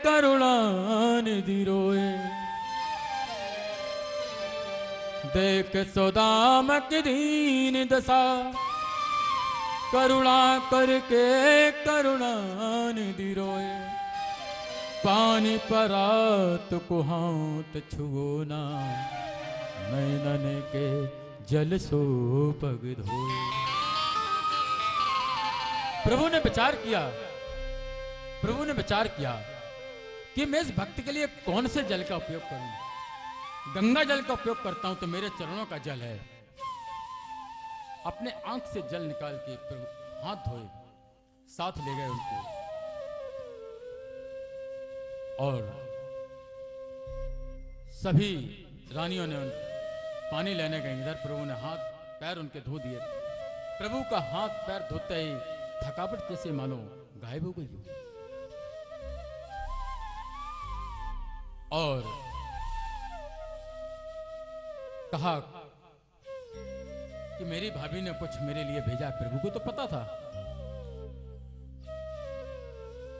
करुणा निधि रोए। देख सुदाम की दीन दशा, करुणा करके करुणा निधि रोए। पानी परात को हाथ छुओ ना, नैनन के जल सो पग धोए। प्रभु ने विचार किया, प्रभु ने विचार किया कि मैं इस भक्त के लिए कौन से जल का उपयोग करूं। गंगा जल का उपयोग करता हूं तो मेरे चरणों का जल है। अपने आंख से जल निकाल के प्रभु हाथ धोए, साथ ले गए उनको और सभी रानियों ने पानी लेने गए। इधर प्रभु ने हाथ पैर उनके धो दिए। प्रभु का हाथ पैर धोते ही थकावट जैसे मानो गायब हो गई और कहा कि मेरी भाभी ने कुछ मेरे लिए भेजा। प्रभु को तो पता था,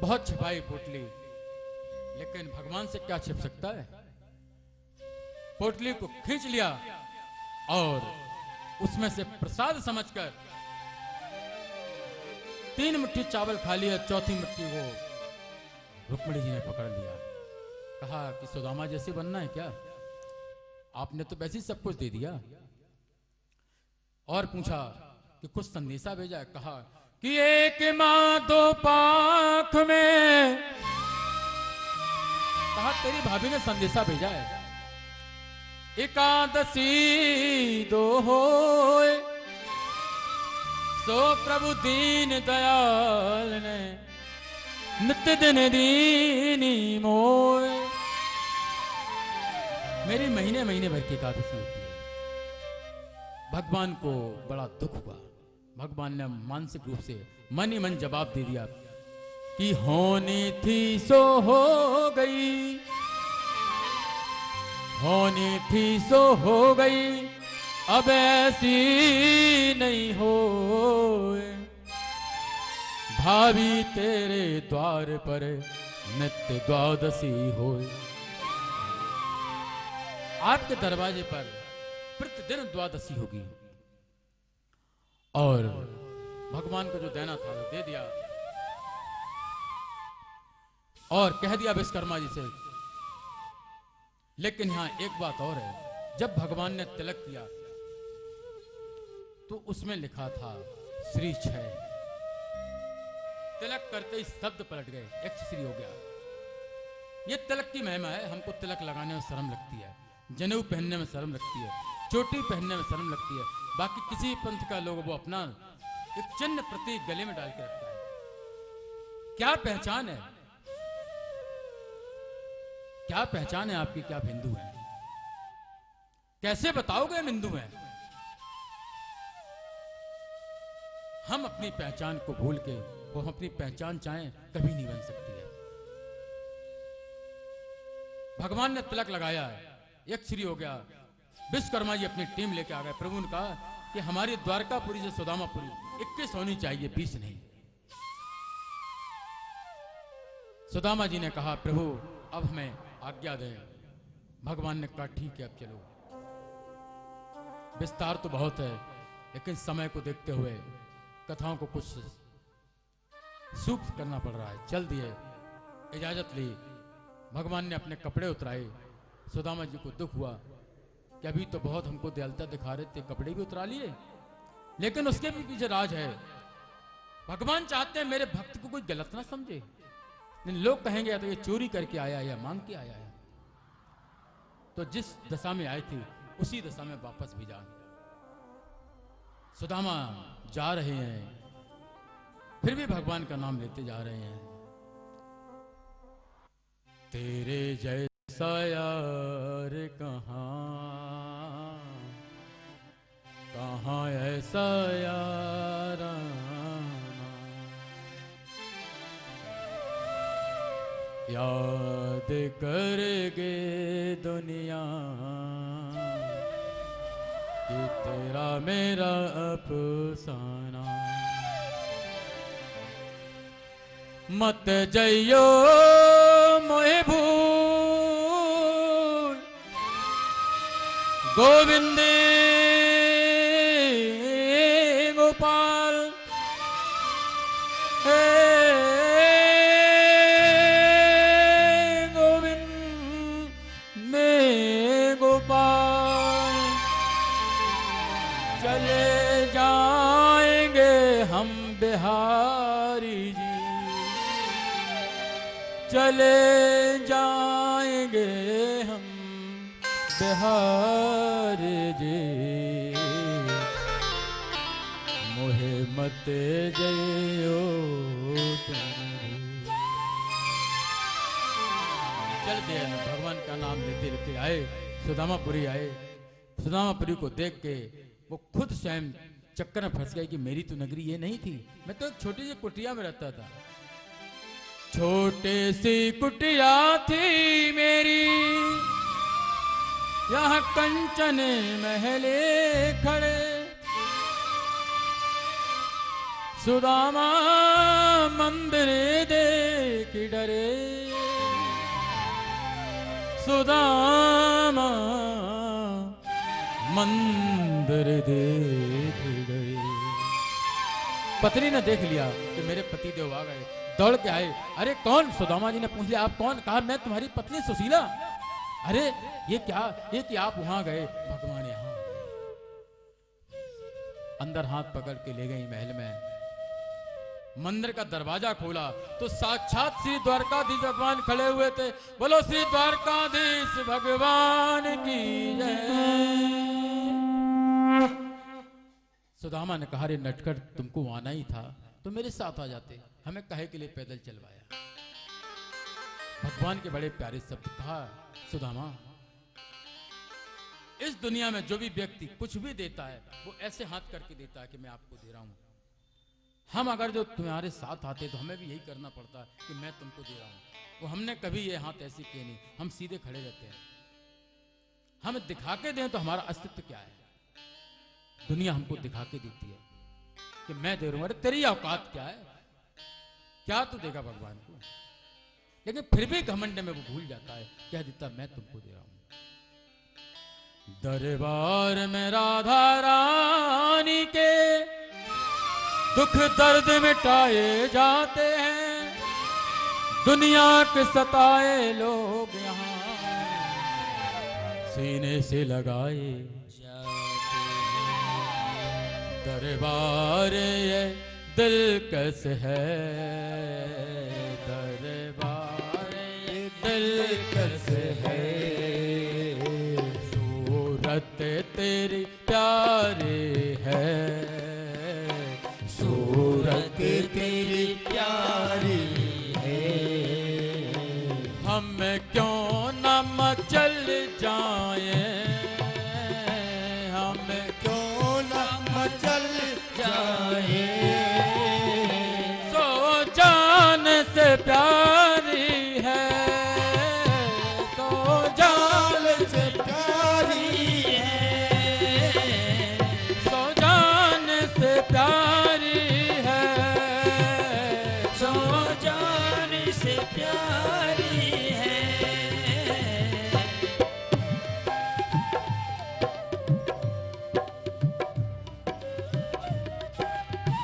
बहुत छिपाई पोटली, लेकिन भगवान से क्या छिप सकता है। पोटली को खींच लिया और उसमें से प्रसाद समझकर 3 मुट्ठी चावल खा लिया, चौथी मुट्ठी वो रुक्मिणी जी ने पकड़ लिया। कहा कि सुदामा जैसे बनना है क्या, आपने तो वैसे ही सब कुछ दे दिया। और पूछा कि कुछ संदेशा भेजा है। कहा कि एक माँ 2 पाख में, कहा तेरी भाभी ने संदेशा भेजा है। एकादशी 2 होए, सो प्रभु दीन दयाल ने नित्य दिन दीनी मोए। मेरी महीने महीने भर की एकादशी होती है। भगवान को बड़ा दुख हुआ। भगवान ने मानसिक रूप से मन ही मन जवाब दे दिया कि होनी थी सो हो गई, होनी थी सो हो गई, अब ऐसी नहीं हो। भाभी तेरे द्वार पर नित्य द्वादशी हो। आपके दरवाजे पर प्रतिदिन द्वादशी होगी। और भगवान को जो देना था वो दे दिया और कह दिया विश्वकर्मा जी से। लेकिन यहां एक बात और है, जब भगवान ने तिलक किया तो उसमें लिखा था श्री 6। तिलक करते ही शब्द पलट गए, एक श्री हो गया। ये तिलक की महिमा है। हमको तिलक लगाने में शर्म लगती है, जनेऊ पहनने में शर्म लगती है, चोटी पहनने में शर्म लगती है। बाकी किसी पंथ का लोग वो अपना एक चिन्ह प्रतीक गले में डाल के रखता है। क्या पहचान है, क्या पहचान है आपकी कि आप हिंदू हैं? कैसे बताओगे हम हिंदू हैं? हम अपनी पहचान को भूल के वो हम अपनी पहचान चाहें कभी नहीं बन सकती है। भगवान ने तिलक लगाया है, एक श्री हो गया। विश्वकर्मा जी अपनी टीम लेके आ गए। प्रभु ने कहा कि हमारी द्वारकापुरी से सुदामापुरी 21 होनी चाहिए, 20 नहीं। सुदामा जी ने कहा प्रभु अब हमें आज्ञा दें। भगवान ने कहा ठीक है अब चलो। विस्तार तो बहुत है, लेकिन समय को देखते हुए कथाओं को कुछ सूक्त करना पड़ रहा है। चल दिए, इजाजत ली। भगवान ने अपने कपड़े उतराए। सुदामा जी को दुख हुआ कि अभी तो बहुत हमको दयालुता दिखा रहे थे, कपड़े भी उतरा लिए। लेकिन उसके भी पीछे राज है। भगवान चाहते हैं मेरे भक्त को कोई गलत ना समझे। लोग कहेंगे या तो ये चोरी करके आया या मांग के आया है। तो जिस दशा में आए थे उसी दशा में वापस भी जा। सुदामा जा रहे हैं, फिर भी भगवान का नाम लेते जा रहे हैं। तेरे जैसा यार कहाँ ऐसा यार याद करगे दुनिया कि तेरा मेरा अफसाना। मत जइयो मोहे भूल गोविंदे गोपाल हे गोविंदे गोपाल। चले जाएंगे हम बिहारी जी, चले जाएंगे हम बिहारी जी। मोहे मत जइयो चल दिया। भगवान का नाम लेते लेते आए, सुदामापुरी आए। सुदामापुरी को देख के वो खुद स्वयं चक्कर में फंस गए कि मेरी तो नगरी ये नहीं थी, मैं तो एक छोटी सी कुटिया में रहता था। छोटे सी कुटिया थी मेरी, यहाँ कंचन महले खड़े, सुदामा मंदिर देख डरे, सुदामा मंदिर देख डरे। पत्नी ने देख लिया कि मेरे पति देव आ गए, दौड़ के आए। अरे कौन? सुदामा जी ने पूछ लिया, आप कौन? कहा मैं तुम्हारी पत्नी सुशीला। अरे ये क्या, ये कि आप वहां गए? भगवान यहाँ। अंदर हाथ पकड़ के ले गई महल में। मंदिर का दरवाजा खोला तो साक्षात श्री द्वारकाधीश भगवान खड़े हुए थे। बोलो श्री द्वारकाधीश भगवान की जय। सुदामा ने कहा, रे नटखट, तुमको आना ही था तो मेरे साथ आ जाते, हमें कहे के लिए पैदल चलवाया। भगवान के बड़े प्यारे शब्द। कहा, सुदामा, इस दुनिया में जो भी व्यक्ति कुछ भी देता है वो ऐसे हाथ करके देता है कि मैं आपको दे रहा हूं। हम अगर जो तुम्हारे साथ आते तो हमें भी यही करना पड़ता कि मैं तुमको दे रहा हूं। वो हमने कभी ये हाथ ऐसे किए नहीं, हम सीधे खड़े रहते हैं। हम दिखा के दें तो हमारा अस्तित्व क्या है? दुनिया हमको दिखा के देती है कि मैं दे रहा हूं। अरे तेरी औकात क्या है? क्या तू देगा भगवान को? लेकिन फिर भी घमंड में वो भूल जाता है, कह देता मैं तुमको दे रहा हूं। दरबार में राधा रानी के दुख दर्द मिटाए जाते हैं, दुनिया के सताए लोग यहाँ सीने से लगाए जाते हैं। दरबार ये दिलकश है, दरबार ये दिलकश है, सूरत तेरी प्यारी है, सूरत तेरी प्यारी है। हम क्यों न मचल जाए, हम क्यों न मचल जाए, सो जान से प्यारी है, सो जान से प्यारी है, सो जान से प्यारी है, सो जान से प्यारी है।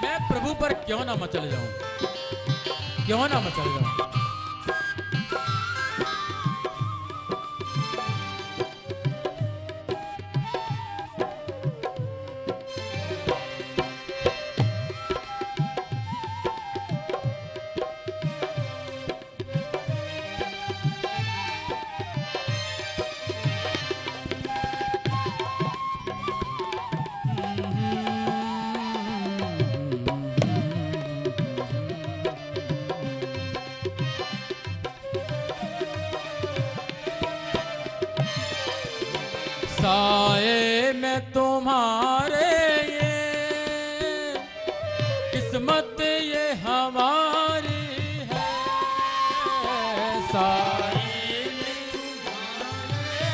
मैं प्रभु पर क्यों ना मचल जाऊं, क्यों ना मचल जाऊं। साए में तुम्हारे ये किस्मत ये हमारी है, साए में तुम्हारे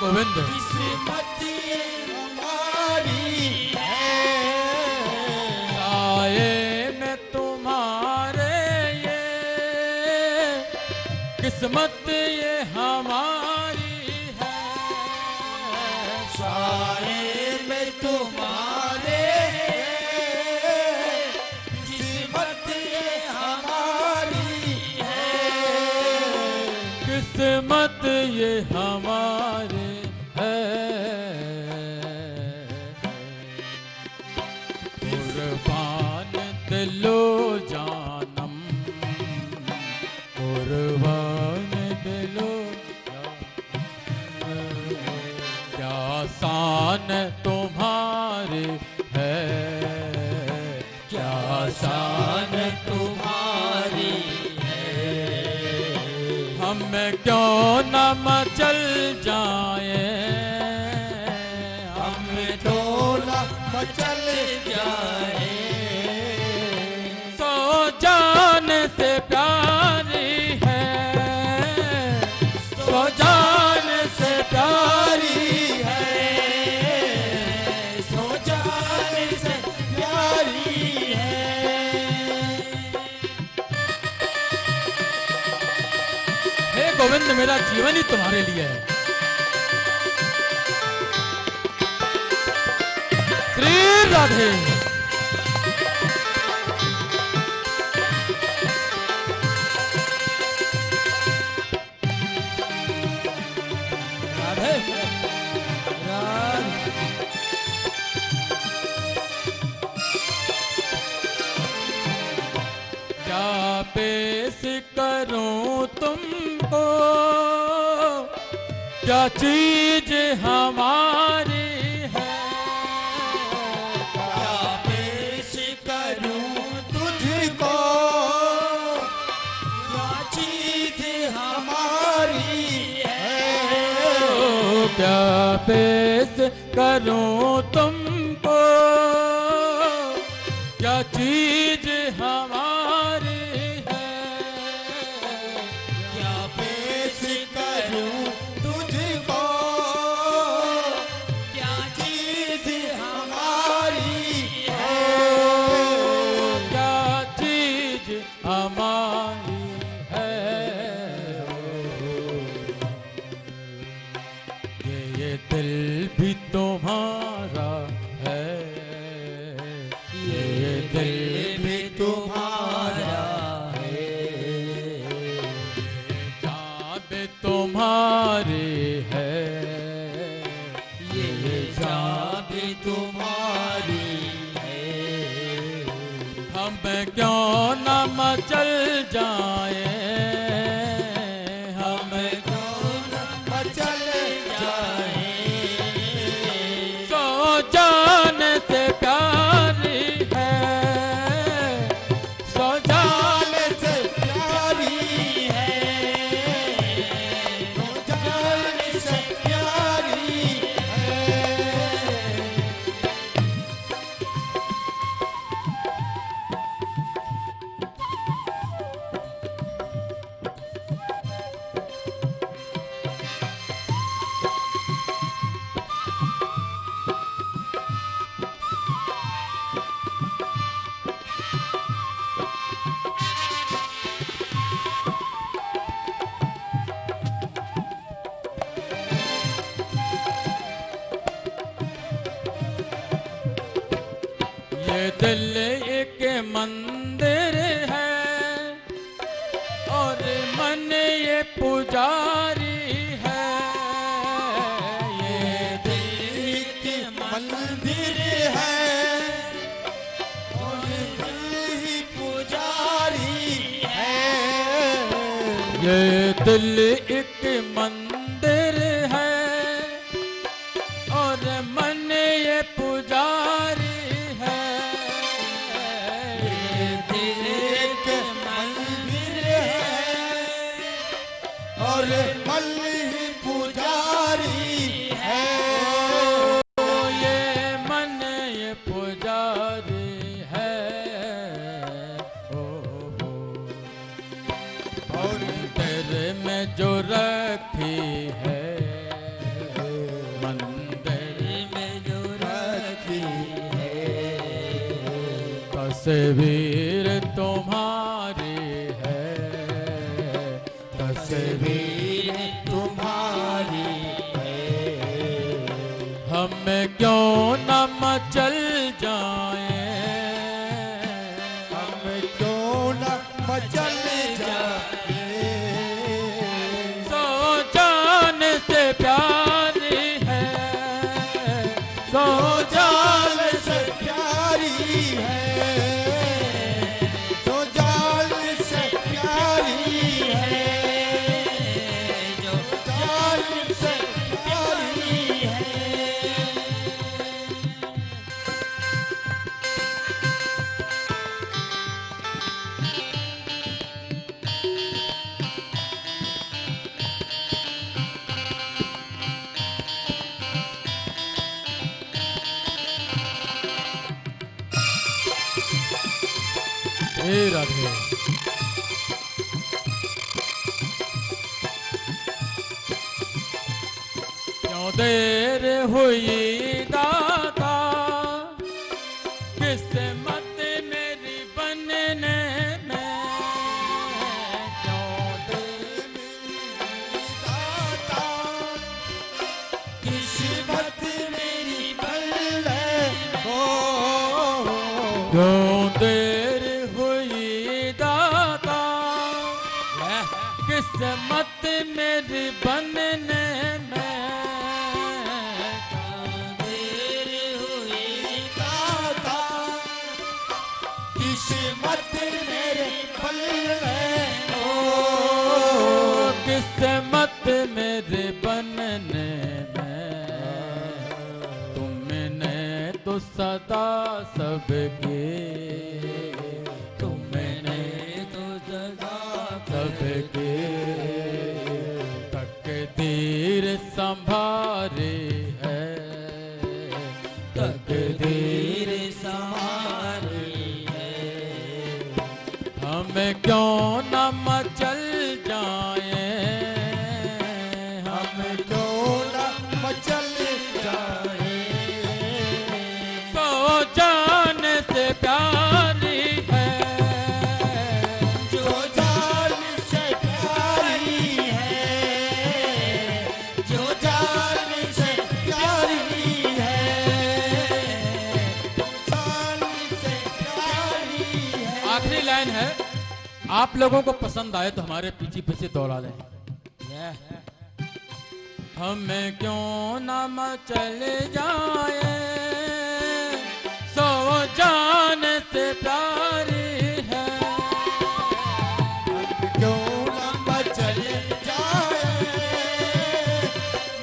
गोविंद किस्मत ये हमारी है, साए में तुम्हारे ये किस्मत ये हमारी, साए में तुम्हारे किस्मत ये हमारी है, किस्मत ये हमारे है। कुर्बान दिलो जानम, कुर्बान दिलो शान तुम्हारी है, क्या शान तुम्हारी है। हम क्यों न मचल जाए, हम क्यों न मचल जाए, सो जान से प्यारी है, सो जान से प्यारी है, सो जान से प्यारी संबंध, मेरा जीवन ही तुम्हारे लिए है। श्री राधे। राधे राधे। क्या पेश करूं तुमको, क्या चीज हमारी है। क्या पेश करूं तुझको, क्या चीज हमारी है। क्या पेश करूं तुमको, क्या चीज हमारी है। क्या पेश करूं तुझको, क्या चीज हमारी है। क्या चीज हमारी है। ये दिल भी तुम्हारा है। ये दिल भी तुम्हारा है। जान भी तुम्हारी है। ये जान भी तुम्हारी है। हम क्यों न मचल जाए, हम क्यों न मचल जाए। सो जान से प्यारी है। सो जान जान से प्यारी है। जान से प्यारी है। ये दिल एक मंदिर है और मन ये पुजारी है। ये दिल एक मंदिर है और दिल ही पुजारी है। ये दिल एक मंदिर है और मन ये पुजारी है। ये दिल एक मंदिर है और मन ही पुजारी है। ये मन ये पुजारी है। और तेरे में जो रखी है, मंदिर में जो रखी है। तस्वीर तुम्हारी है। तस्वीर तुम्हारी है। हम क्यों न मचल जाए, हम क्यों न मचल जाए। सो जान से प्यारी है। सो तो जान से प्यारी है। तो जान से प्यारी है। जो जान से प्यारी है। हे राधे। क्यों देर हुई दाता, किस्मत मेरी बनने में। क्यों देर क्यों देर हुई दाता किस्मत मेरी बनने में, देर हुई दाता किस्मत मेरे बनने ओ, किस्मत मेरे बनने में, तुमने तो सदा सबके, तुमने तो सदा सबके तकदीर संभारी है, तकदीर संभारी है। हमें क्यों न मचल जाए, हम क्यों न मचल जाए, तो जान से प्यारी है, जो जान से प्यारी है, जो जान से प्यारी है, जान से प्यारी है। आखिरी लाइन है, आप लोगों को पसंद आए तो हमारे पीछे पीछे दौड़ा लें। हमें क्यों न मचल जाए, सो जान से प्यारी है, क्यों न मचल जाए,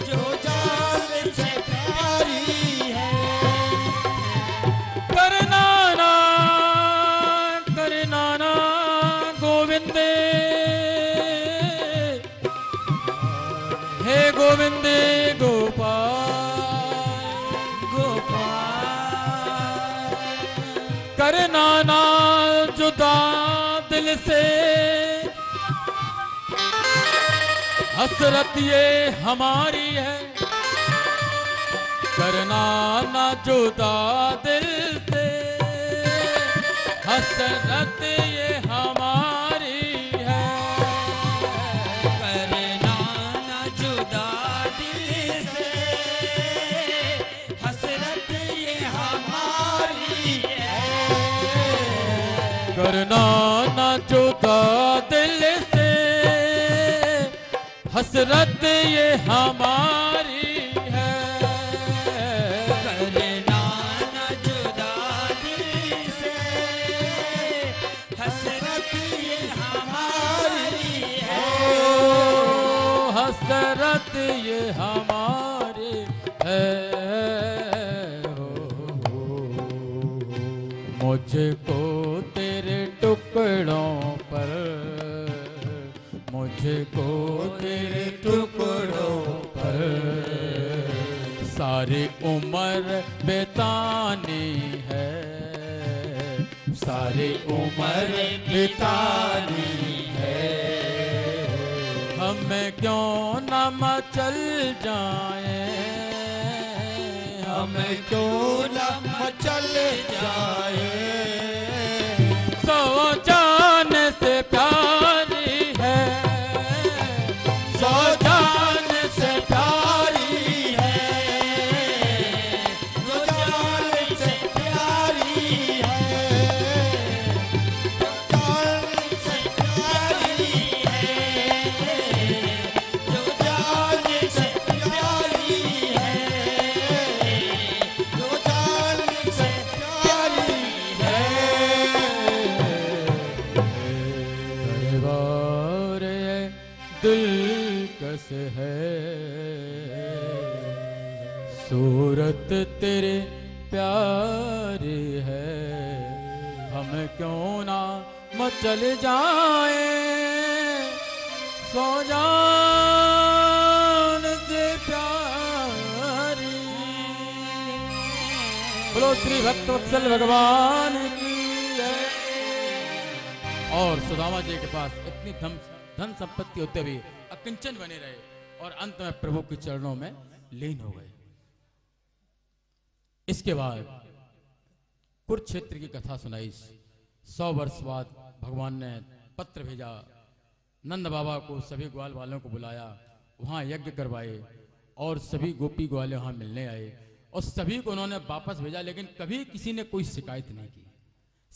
जो जान से प्यारी है। करना ना गोविंद, हे गोविंद गोपाल, गोपाल करना ना जुदा दिल से, हसरत ये हमारी है, करना ना जुदा दिल से, हसरत ये हमारी है, करना न जुदा दिल से, हसरत ये हमारी है। करना ना जुदा दिल से, हसरत ये हमारी है, करना न जुदा दिल से, हसरत ये हमारी है। ओ, हसरत ये हमारी है, मुझको तेरे टुकड़ों पर, मुझको तेरे टुकड़ों पर सारी उम्र बितानी है, सारी उम्र बितानी है। हमें क्यों न मचल जाए, हमें क्यों न मचल जाए, सो जान से प्यारी है, सो जान से प्यारी है, जो जान से प्यारी है, जान से प्यारी है, जो जान से प्यारी है, जो जान से प्यारी दरबार दिलकश है, सूरत तेरे प्यारी है, हम क्यों ना मचल जाए, सो जान से प्यारी। बोलो श्री भक्तवत्सल भगवान की जय। और सुदामा जी के पास इतनी धन संपत्ति होते हुए अकिंचन बने रहे और अंत में प्रभु के चरणों में लीन हो गए। इसके बाद कुरुक्षेत्र की कथा सुनाई। 100 वर्ष बाद भगवान ने पत्र भेजा, नंद बाबा को, सभी ग्वाल वालों को बुलाया, वहां यज्ञ करवाए और सभी गोपी ग्वाले वहां मिलने आए और सभी को उन्होंने वापस भेजा, लेकिन कभी किसी ने कोई शिकायत नहीं की।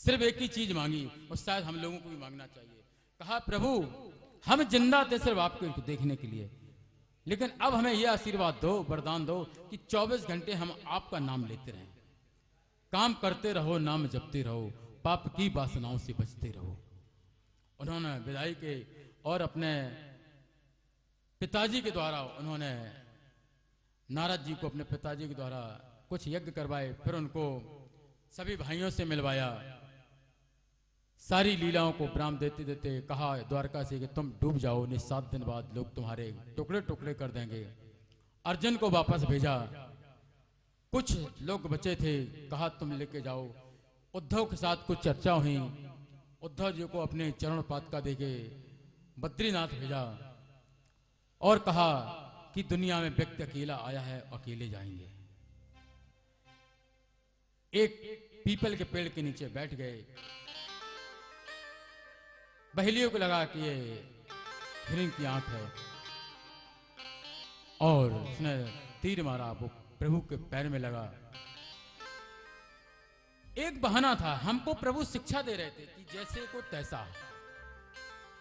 सिर्फ एक ही चीज मांगी और शायद हम लोगों को भी मांगना चाहिए। कहा प्रभु हम जिंदा थे सिर्फ आपको देखने के लिए, लेकिन अब हमें यह आशीर्वाद दो, वरदान दो कि 24 घंटे हम आपका नाम लेते रहें, काम करते रहो, नाम जपते रहो, पाप की वासनाओं से बचते रहो। उन्होंने विदाई के और अपने पिताजी के द्वारा उन्होंने नारद जी को अपने पिताजी के द्वारा कुछ यज्ञ करवाए, फिर उनको सभी भाइयों से मिलवाया, सारी लीलाओं को विराम देते देते कहा द्वारका से कि तुम डूब जाओ, नहीं 7 दिन बाद लोग तुम्हारे टुकड़े टुकड़े कर देंगे। अर्जुन को वापस भेजा, कुछ लोग बचे थे, कहा तुम लेके जाओ। उद्धव के साथ कुछ चर्चा हुई, उद्धव जी को अपने चरण पादुका देके बद्रीनाथ भेजा और कहा कि दुनिया में व्यक्ति अकेला आया है, अकेले जाएंगे। एक पीपल के पेड़ के नीचे बैठ गए, बहेलियों को लगा कि ये हिरण की आंख है और उसने तीर मारा, वो प्रभु के पैर में लगा। एक बहाना था, हमको प्रभु शिक्षा दे रहे थे कि जैसे को तैसा।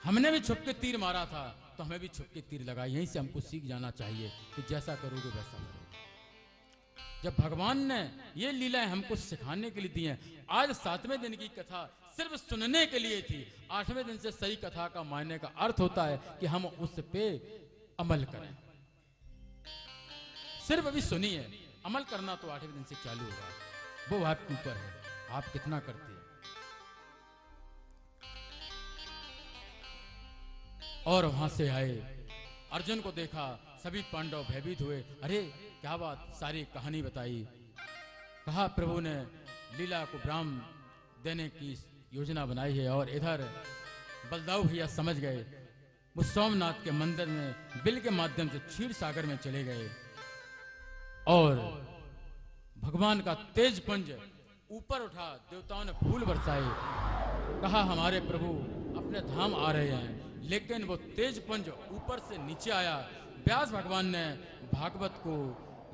हमने भी छुप के तीर मारा था तो हमें भी छुप के तीर लगा। यहीं से हमको सीख जाना चाहिए कि जैसा करोगे वैसा करोगे। जब भगवान ने ये लीलाएं हमको सिखाने के लिए दी हैं, आज 7वें दिन की कथा सिर्फ सुनने के लिए थी। 8वें दिन से सही कथा का मायने का अर्थ होता है कि हम उस पे अमल करें। सिर्फ अभी सुनिए, अमल करना तो 8वें दिन से चालू होगा, वो आपके ऊपर है, आप कितना करते हैं। और वहां से आए, अर्जुन को देखा, सभी पांडव भयभीत हुए। अरे क्या बात, सारी कहानी बताई। कहा प्रभु ने लीला को विराम देने की योजना बनाई है। और इधर बलदाऊ भैया समझ गए, वो सोमनाथ के मंदिर में बिल के माध्यम से क्षीर सागर में चले गए और भगवान का तेज पुंज ऊपर उठा, देवताओं ने फूल बरसाए। कहा हमारे प्रभु अपने धाम आ रहे हैं, लेकिन वो तेज पुंज ऊपर से नीचे आया। व्यास भगवान ने भागवत को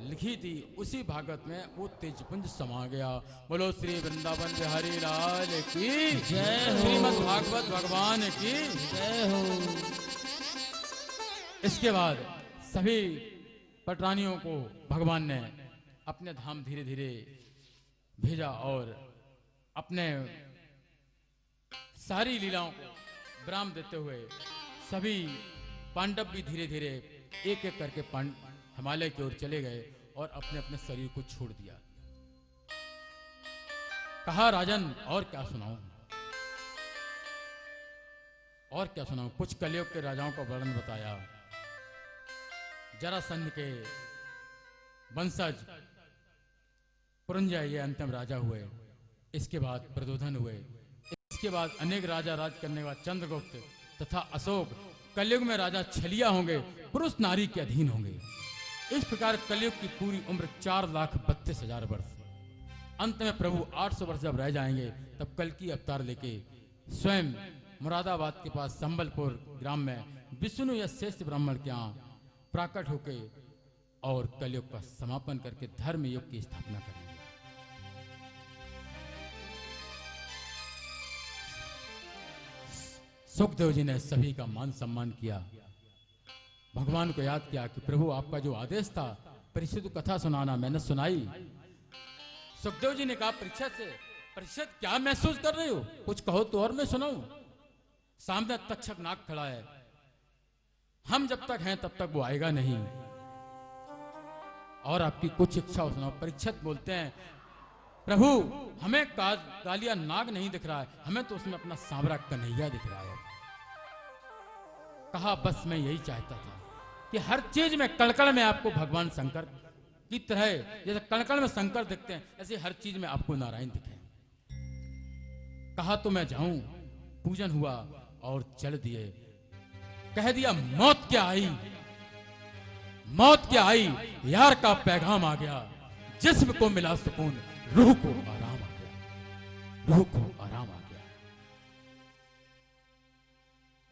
लिखी थी, उसी भागवत में वो तेजपुंज समा गया। बोलो श्री वृंदावन बिहारी लाल की जय हो, श्रीमद् भागवत भगवान की जय हो। इसके बाद सभी पटरानियों को भगवान ने अपने धाम धीरे धीरे भेजा और अपने सारी लीलाओं को विराम देते हुए सभी पांडव भी धीरे धीरे एक एक करके हिमालय की ओर चले गए और अपने अपने शरीर को छोड़ दिया। कहा राजन और क्या सुनाऊं, और क्या सुनाऊं। कुछ कलियुग के राजाओं का वर्णन बताया। जरासंध के वंशज पुरंजय ये अंतिम राजा हुए, इसके बाद प्रदोधन हुए, इसके बाद अनेक राजा राज करने के बाद चंद्रगुप्त तथा अशोक। कलयुग में राजा छलिया होंगे, पुरुष नारी के अधीन होंगे। इस प्रकार कलयुग की पूरी उम्र 4,32,000 वर्ष। अंत में प्रभु 800 वर्ष जब रह जाएंगे, तब कल की अवतार लेके स्वयं मुरादाबाद के पास संबलपुर ग्राम में विष्णु या श्रेष्ठ ब्राह्मण के यहाँ प्राकट होके और कलयुग का समापन करके धर्म युग की स्थापना करेंगे। सुखदेव जी ने सभी का मान सम्मान किया, भगवान को याद किया कि प्रभु आपका जो आदेश था परीक्षित को कथा सुनाना, मैंने सुनाई। सुखदेव जी ने कहा परीक्षित से, परीक्षित क्या महसूस कर रहे हो, कुछ कहो तो और मैं सुनाऊं। सामने तक्षक नाग खड़ा है, हम जब तक हैं तब तक वो आएगा नहीं, और आपकी कुछ इच्छा सुनाओ। परीक्षित बोलते हैं प्रभु हमें कालिया नाग नहीं दिख रहा है, हमें तो उसमें अपना सांवरा कन्हैया दिख रहा है। कहा बस मैं यही चाहता था कि हर चीज में कड़कड़ में आपको भगवान शंकर की तरह, जैसे कड़कड़ में शंकर दिखते हैं, ऐसे हर चीज में आपको नारायण दिखे। कहा तो मैं जाऊं। पूजन हुआ और चल दिए। कह दिया मौत क्या आई, मौत क्या आई, यार का पैगाम आ गया। जिस्म को मिला सुकून, रूह को आराम आ गया, रूह को आराम आ गया।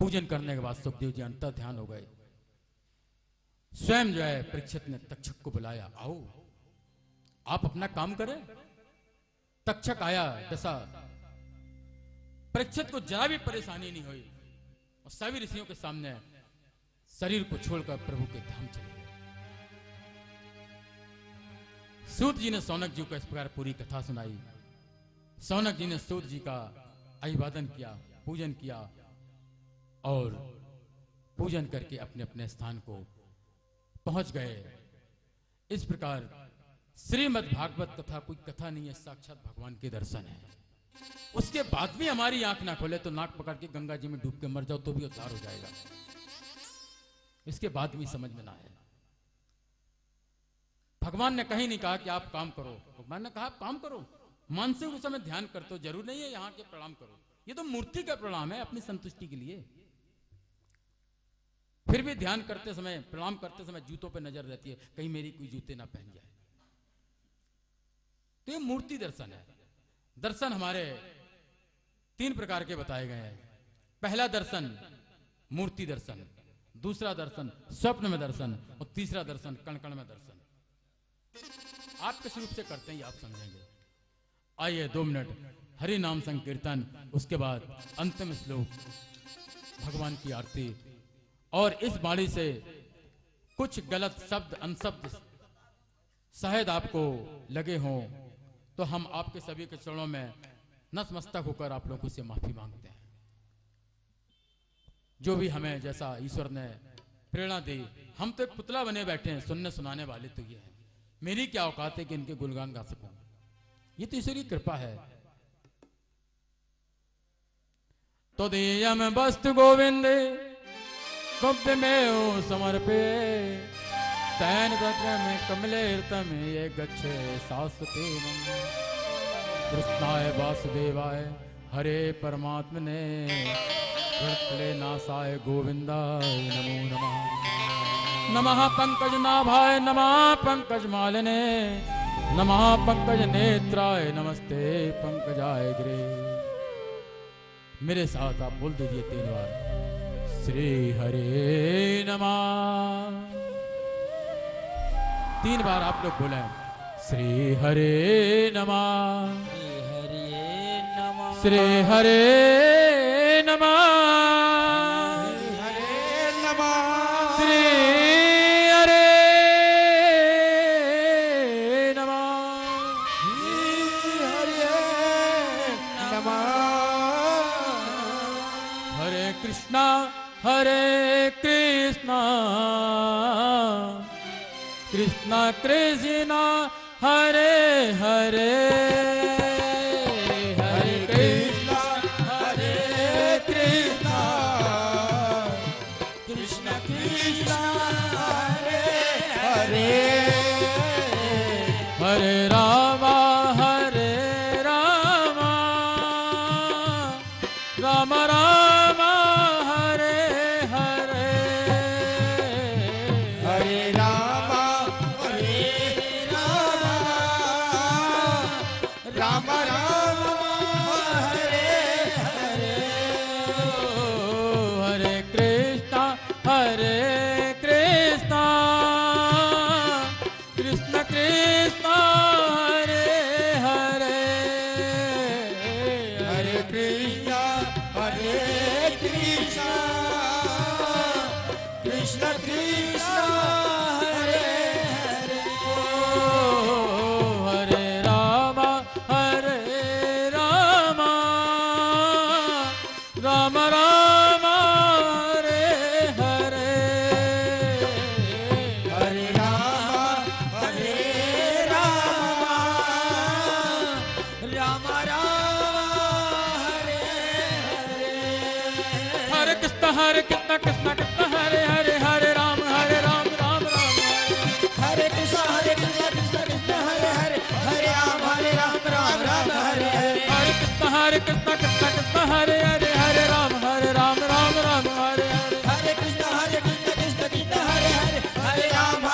पूजन करने के बाद सुखदेव जी अंतर ध्यान हो गए। स्वयं जो है परीक्षित ने तक्षक को बुलाया, आओ आप अपना काम करें। तक्षक आया, डसा, परीक्षित को जरा भी परेशानी नहीं हुई और सभी ऋषियों के सामने शरीर को छोड़कर प्रभु के धाम चले गए। सूत जी ने सौनक जी को इस प्रकार पूरी कथा सुनाई। सौनक जी ने सूत जी का अभिवादन किया, पूजन किया और पूजन करके अपने अपने स्थान को पहुंच गए। इस प्रकार श्रीमद् भागवत कथा कोई कथा नहीं है, साक्षात भगवान के दर्शन है। उसके बाद भी हमारी आंख ना खोले तो नाक पकड़ के गंगा जी में डूब के मर जाओ तो भी उद्धार हो जाएगा। इसके बाद भी समझ में ना आए। भगवान ने कहीं नहीं कहा कि आप काम करो, भगवान ने कहा आप काम करो, मानसिक रूप से ध्यान करते हो, जरूर नहीं है यहां के प्रणाम करो, ये तो मूर्ति का प्रणाम है अपनी संतुष्टि के लिए। फिर भी ध्यान करते समय, प्रणाम करते समय जूतों पे नजर रहती है, कहीं मेरी कोई जूते ना पहन जाए। तो ये मूर्ति दर्शन है। दर्शन हमारे 3 प्रकार के बताए गए हैं। पहला दर्शन मूर्ति दर्शन, दूसरा दर्शन स्वप्न में दर्शन और तीसरा दर्शन कण कण में दर्शन। आप किस रूप से करते हैं ये आप समझेंगे। आइए 2 मिनट हरि नाम संकीर्तन, उसके बाद अंतिम श्लोक भगवान की आरती। और इस वाणी से कुछ गलत शब्द अनशब्द शायद आपको लगे हों तो हम आपके सभी के चरणों में नतमस्तक होकर आप लोगों से माफी मांगते हैं। जो भी हमें जैसा ईश्वर ने प्रेरणा दी, हम तो एक पुतला बने बैठे हैं, सुनने सुनाने वाले तो ये हैं। मेरी क्या औकात है कि इनके गुणगान गा सकूं, ये तो ईश्वर की कृपा है। तो देयम वस्तु गोविंद कब्य में समर्पे तैन तत्र में कमले तम ये गच्छे शाश्वते कृष्णाय वासुदेवाय हरे परमात्मने प्रणतले नासाय गोविंदाय नमो नमः। नमः पंकज नाभाय नमः पंकज मालिने नमः पंकज नेत्राय नमस्ते पंकजाय गिरे। मेरे साथ आप बोल दीजिए 3 बार, श्री हरे नमः। 3 बार आप लोग बोले, श्री हरे नमः, श्री हरे नमः, श्री हरे नमः, हरे कृष्णा कृष्णा कृष्णा हरे हरे हरे कृष्णा कृष्णा कृष्णा हरे हरे हरे रामा राम राम हरे हरे हरे राम राम राम हरे हरे हरे कृष्णा कृष्ण कृष्ण हरे हरे हरे कृष्णा कृष्ण कृष्ण हरे हरे हरे राम राम राम हरे हरे हरे राम राम हरे हरे हरे कृष्ण कृष्ण कृष्ण हरे हरे हरे राम राम राम हरे कृष्ण कृष्ण कृष्ण हरे हरे हरे राम राम हरे हरे हरे कृष्ण कृष्ण कृष्ण हरे हरे हरे राम राम हरे हरे हरे कृष्ण कृष्ण कृष्ण हरे हरे हरे राम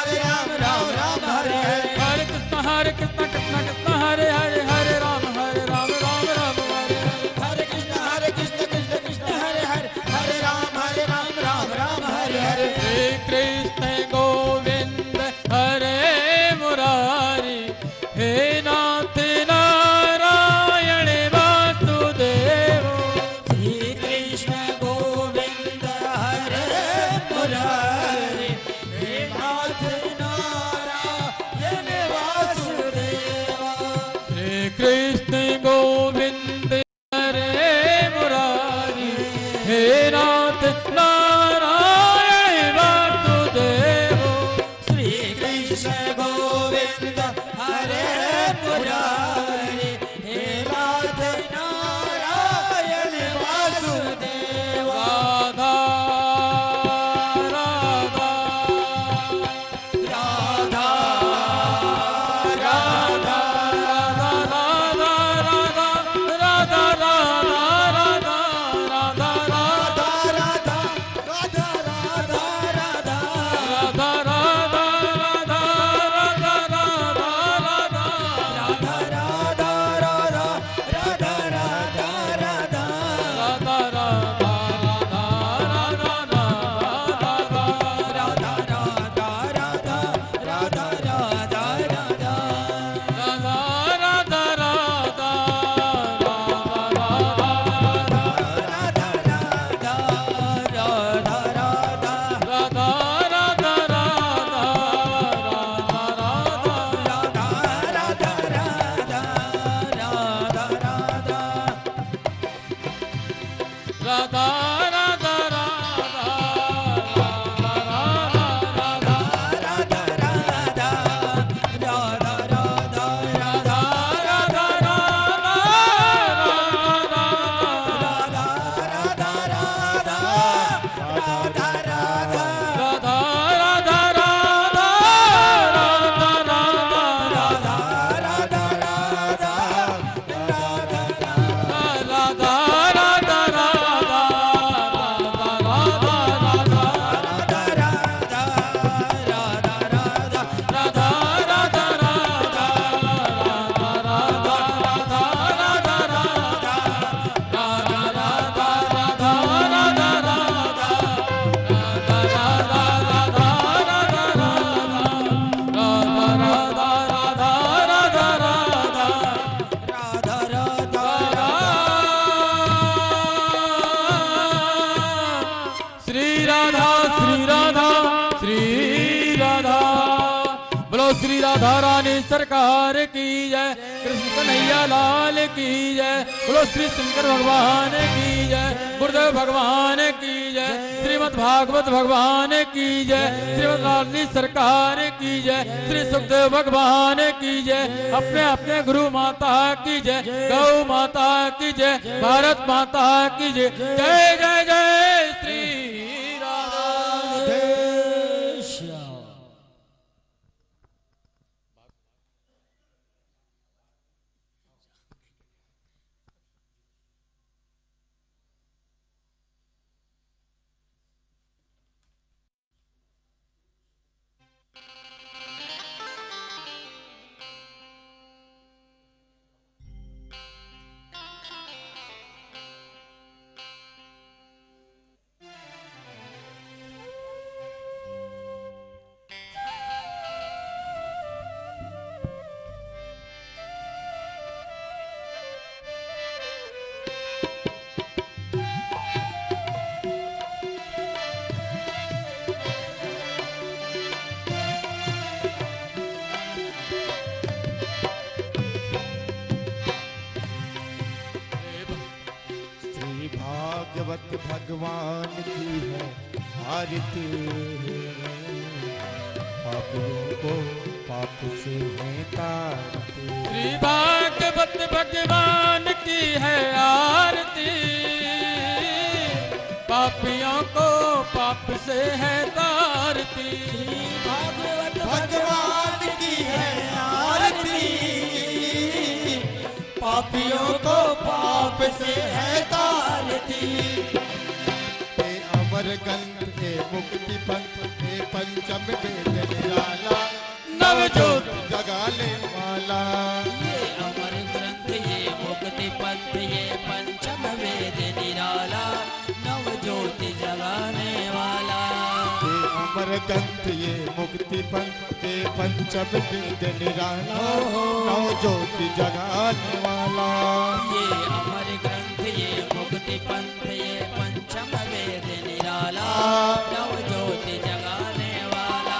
राम हरे हरे हरे कृष्ण कृष्ण कृष्ण हरे हरे हरे राम राम हरे हरे हरे कृष्ण कृष्ण कृष्ण हरे हरे हरे राम हरे हरे श्री कृष्ण गोविंद हरे मुरारी हे नाथ नारायण वासुदेव मुरारी, हे नाथ नारायण वासुदेव। राधा राधा राधा राधा राधा राधा राधा राधा राधा राधा राधा राधा राधा राधा राधा श्री राधा रानी सरकार की जय, कृष्ण कन्हैया लाल की जय, बोलो श्री शंकर भगवान की जय, गुरुदेव भगवान की जय, श्रीमद् भागवत भगवान की जय, श्रीमद् रानी सरकार की जय, श्री सुखदेव भगवान की जय, अपने अपने गुरु माता की जय, गौ माता की जय, भारत माता की जय, जय जय जय श्री भागवत भगवान की है आरती, पापियों को पाप से है तारती। श्री भागवत भगवान की है आरती, पापियों को पाप से है तारती। भागवत भगवान की है आरती, पापियों को पाप से है तारती। हे अमर ग्रंथ हे मुक्ति पंथ हे पंचम वेद निराला, नव ज्योति जगाने वाला। ये अमर ग्रंथ ये मुक्ति पंथ ये पंचम वेद निराला, नव ज्योति जगाने वाला। हे अमर ग्रंथ ये मुक्ति पंथ ये पंचम वेद निराला, नव ज्योति जगाने वाला। ये अमर ग्रंथ ये मुक्ति पंथ ये पंचम वेद निराला, नव ज्योति जगाने वाला।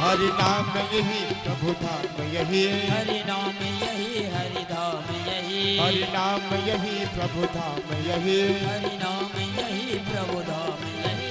हरि नाम यही प्रभु धाम यही, हरि नाम यही हरि धाम यही, हरि नाम यही प्रभु धाम यही। हरि नाम यही प्रभु धाम यही।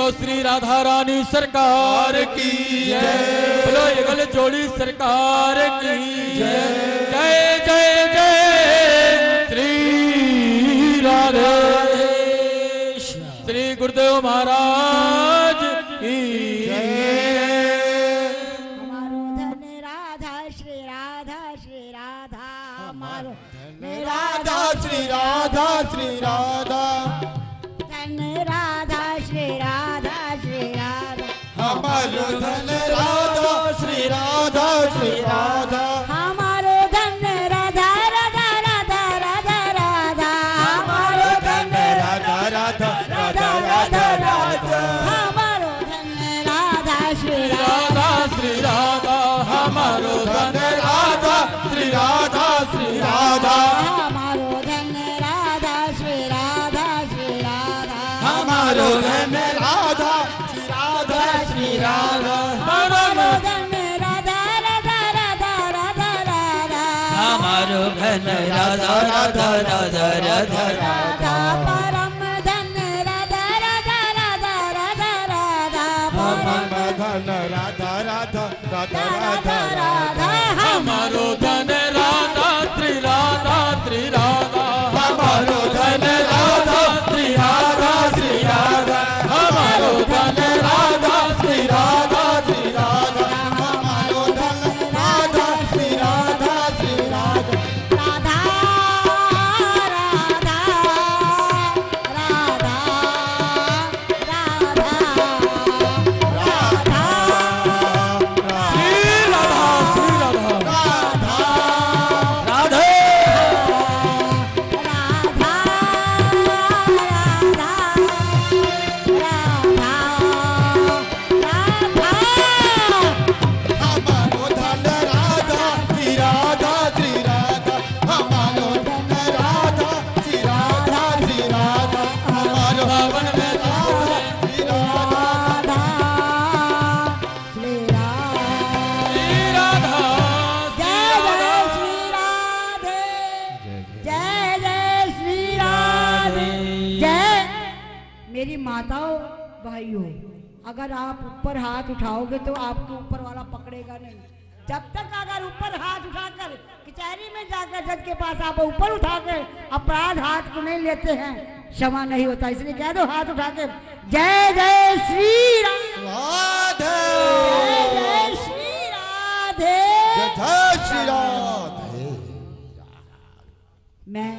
बोलो श्री राधा रानी सरकार की जय, बोलो युगल जोड़ी सरकार की जय, जय जय जय श्री राधे, श्री गुरुदेव महाराज की हमारो धन राधा श्री राधा श्री राधा, हमारो राधा श्री राधा श्री राधा, धन राधा श्री राधा श्री राधा, हमारो धन राधा श्री राधा श्री राधा, हमारो धन राधा राधा राधा राधा राधा, हमारो धन राधा राधा राधा राधा राधा, हमारो धन राधा श्री राधा श्री राधा, हमारो धन राधा श्री राधा श्री राधा, हमारो धन राधा श्री राधा श्री राधा, हमारो धन राधा श्री राधा श्री राधा, हमारो धन राधा राधा राधा राधा राधा, हमारो घन राधा राधा राधा राधा राधा परम धन राधा राधा राधा राधा राधा, परम धन राधा राधा राधा राधा राधा, हमारो धन राधा श्री राधा श्री राधा, हमारो धन राधा श्री राधा श्री राधा, हमारो धन राधा श्री राधा श्री राधा, हमारो धन राधा श्री राधा श्री राधा, राधा राधा राधा राधा राधा, श्री राधा श्री राधा, राधे राधा हमारो धन राधा श्री राधा श्री राधा, हमारो धन राधा श्री राधा श्री राधा, हमारो पावन में राधा श्री राधा, श्री राधा जय जय श्री राधे, जय जय श्री राधे, जय। मेरी माताओं भाइयों, अगर आप ऊपर हाथ उठाओगे तो आपको ऊपर वाला पकड़ेगा नहीं। जब तक अगर ऊपर हाथ उठाकर कचहरी में जाकर जज के पास आप ऊपर उठाकर अपराध हाथ को नहीं लेते हैं, क्षमा नहीं होता। इसलिए कह दो हाथ उठा के जय जय श्री राम, राधे जय जय श्री राधे। जय श्री राधे। मैं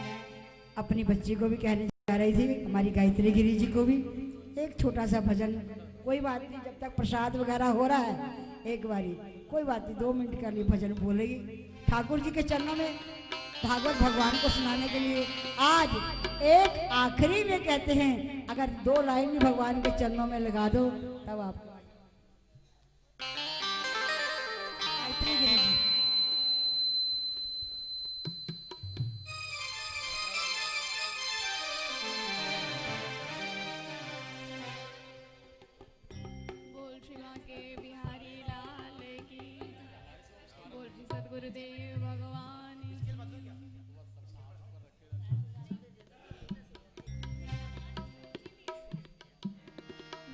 अपनी बच्ची को भी कहने जा रही थी, हमारी गायत्री गिरी जी को भी एक छोटा सा भजन, कोई बात नहीं, जब तक प्रसाद वगैरह हो रहा है एक बारी कोई बात नहीं, 2 मिनट के लिए भजन बोलेगी ठाकुर जी के चरणों में भागवत भगवान को सुनाने के लिए। आज एक आखिरी में कहते हैं, अगर 2 लाइन भी भगवान के चरणों में लगा दो तब आपको गायत्री गिरी जी। बोल श्री माँ के बिहारी लाल की, बोल श्री सतगुरुदेव भगवान की।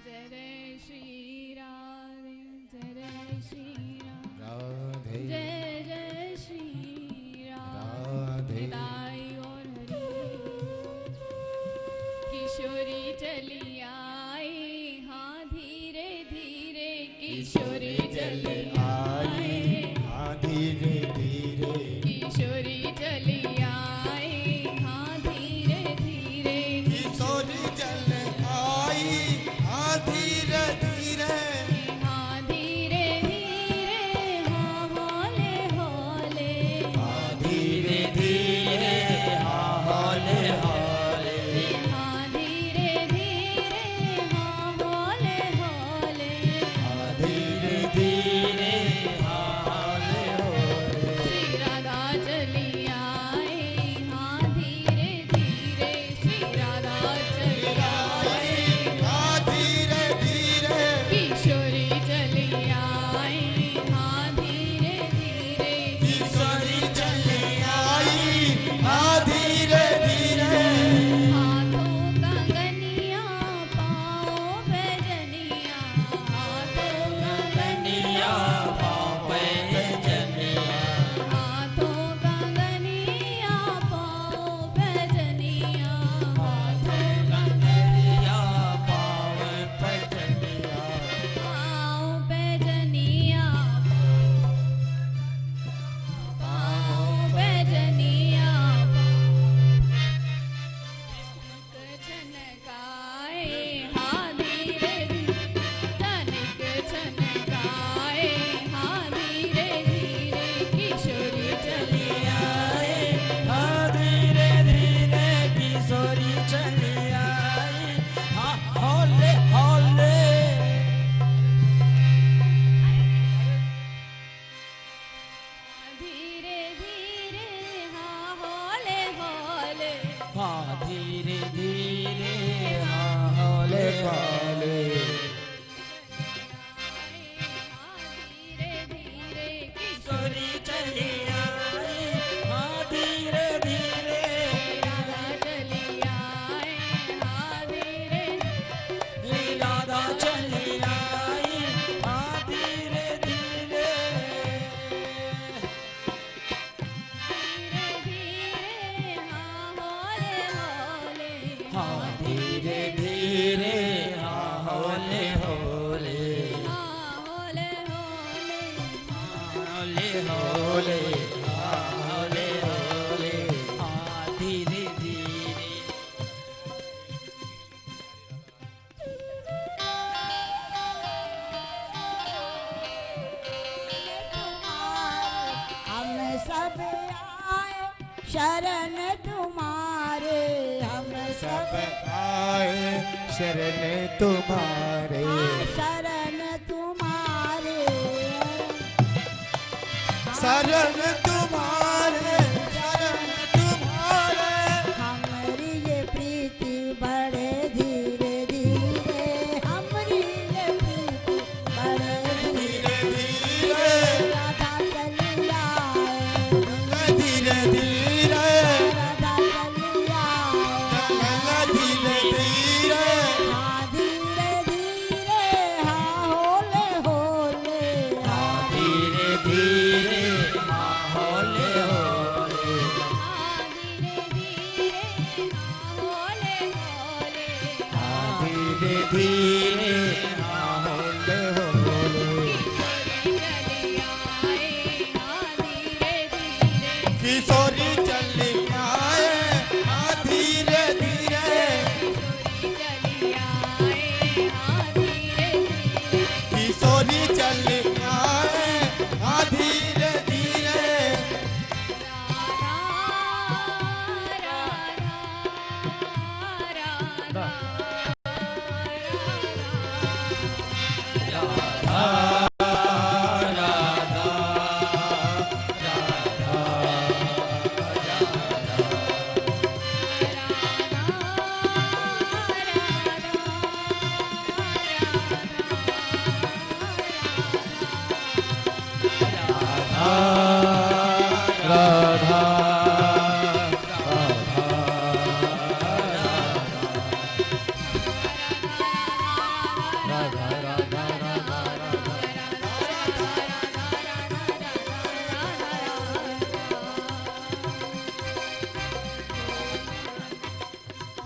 जय जय श्री राधे, जय जय श्री राधे, जय जय श्री राधे, दाई और हरी किशोरी चली आई, हाँ धीरे धीरे किशोरी चली आई, हाँ धीरे धीरे किशोरी चली आई, हाँ धीरे धीरे किशोरी चल आई, हाँ धीरे धीरे हाँ धीरे धीरे, हाँ हौले हौले, हाँ धीरे धीरे हाँ हौले हौले, हाँ धीरे धीरे, हाँ हौले हौले, हाँ धीरे धीरे शरण तुम्हारे हम सब आए शरण तुम्हारे, शरण तुम्हारे, शरण तुम्हारे, शरण तुम्हारे। हमारी ये प्रीति बढ़े धीरे धीरे, हमारी ये प्रीति बढ़े धीरे धीरे राधा चली आए, धीरे धीरे राधा चली आए, धीरे धीरे हाँ धीरे धीरे, हाँ होले होले, हाँ धीरे धीरे हाँ होले होले, धीरे धीरे हाँ होले होले, किशोरी चली आए हाँ धीरे धीरे, किशोरी चली आए हाँ धीरे धीरे।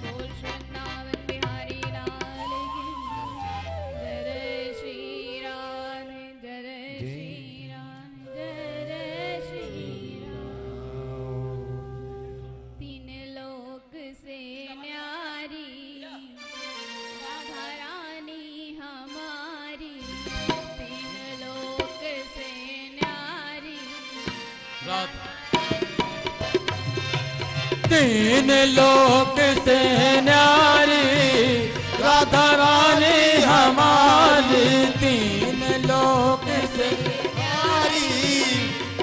बोल वृंदावन बिहारी लाल की जय जय श्री राम, जय जय श्री राम, जय जय श्री राम। तीन लोक से न्यारी राधा रानी हमारी, तीन लोक से न्यारी तीन लोक से न्यारी राधा रानी हमारी, तीन लोक से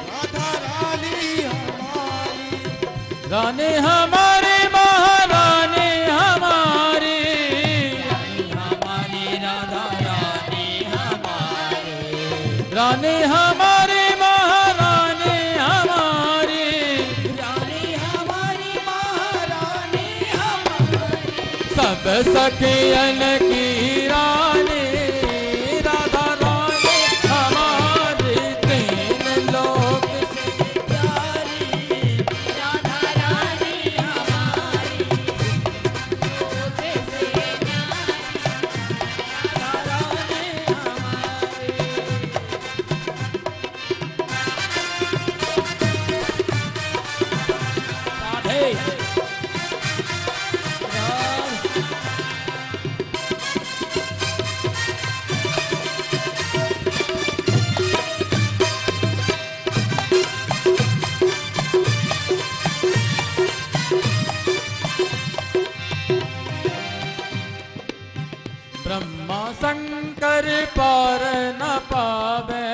राधा रानी हमारी, रानी हमारी महारानी हमारी, हमारी राधा रानी हमारी, रानी हमारी महारानी हमारी, रानी हमारी महारानी हमारी, सब सखियन की रानी राधा रानी हमारी, तीन लोक से प्यारी राधा रानी हमारी, लोक से न्यारी राधा रानी हमारी। राधे ब्रह्मा शंकर पार न पावे,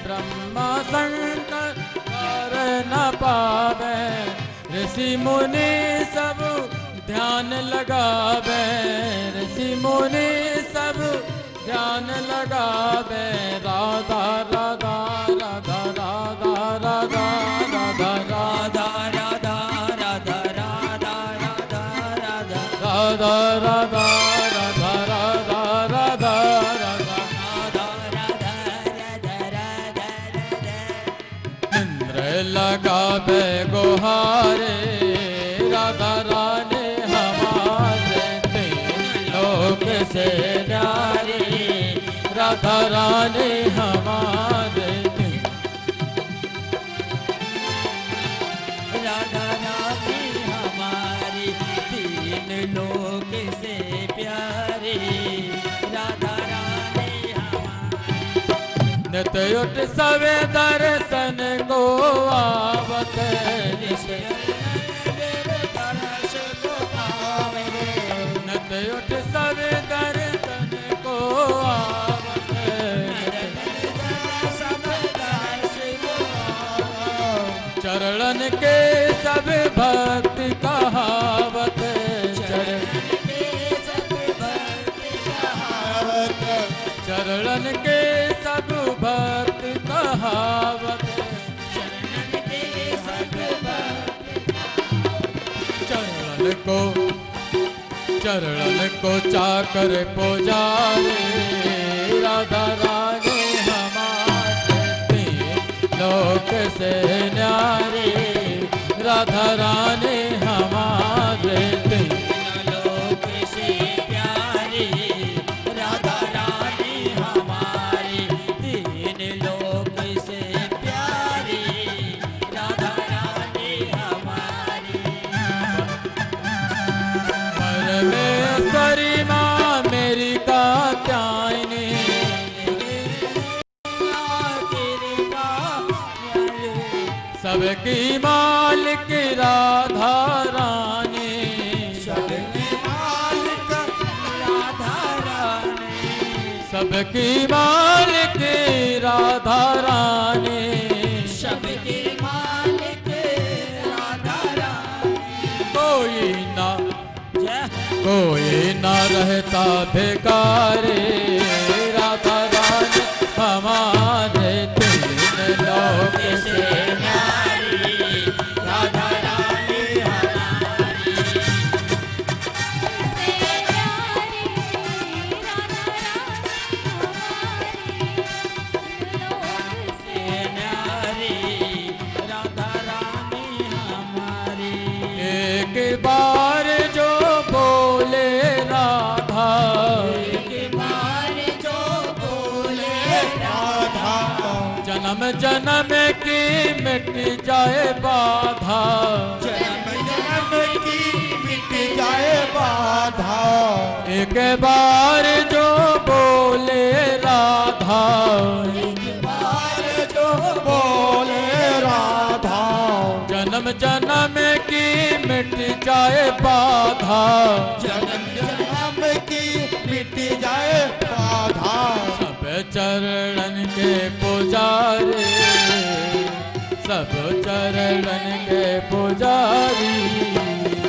ब्रह्मा शंकर पार न पावे, ऋषि मुनि सब ध्यान लगावे, ऋषि मुनि सब ध्यान लगावे, राधा राधा राधा राधा राधा राधा राधा राधा राधा राधा राधा राधा राधा राधा राधा राधा राधा राधा इंद्र लगावे गुहारे राधा रानी हमारे, तीन लोक से न्यारी राधा रानी हमारे, राधा रानी हमारी, तीन लोक से प्यारी राधा रानी हमारी। नित्य उठ सवे दर्शन को आवत, निश्चय उठ सब दर्शन को आवत चरणन के सब भक्त कहावत चरणन के सब भक्त कहावत चरणन को चाकर पुजारे राधा रानी हमारे लोक से न्यारे राधा रानी हमारे लोक से प्यारी राधा रानी हमारी तीन लोक से प्यारी राधा रानी हमारी परमेश्वरी माँ मेरी कात्यायनी सबकी मालिक राधा रानी सबकी मालिक राधा रानी सबकी मालिक राधा रानी सबके मालिक राधा रानी कोई ना रहता बेकारे राधा रानी हमारे तीन लोक से न्यारी राधा रानी हमारी से न्यारी राधा रानी हमारी एक बार जो बोले राधा एक बार जो बोले राधा जन्म जन्म की मिट जाए बाधा जन्म जन्म की मिट जाए बाधा एक बार जो बोले राधा एक बार जो बोले राधा जन्म जन्म की मिट जाए बाधा जन्म जन्म की मिट जाए बाधा सब चरणन के पुजारी सब चरणन के पुजारी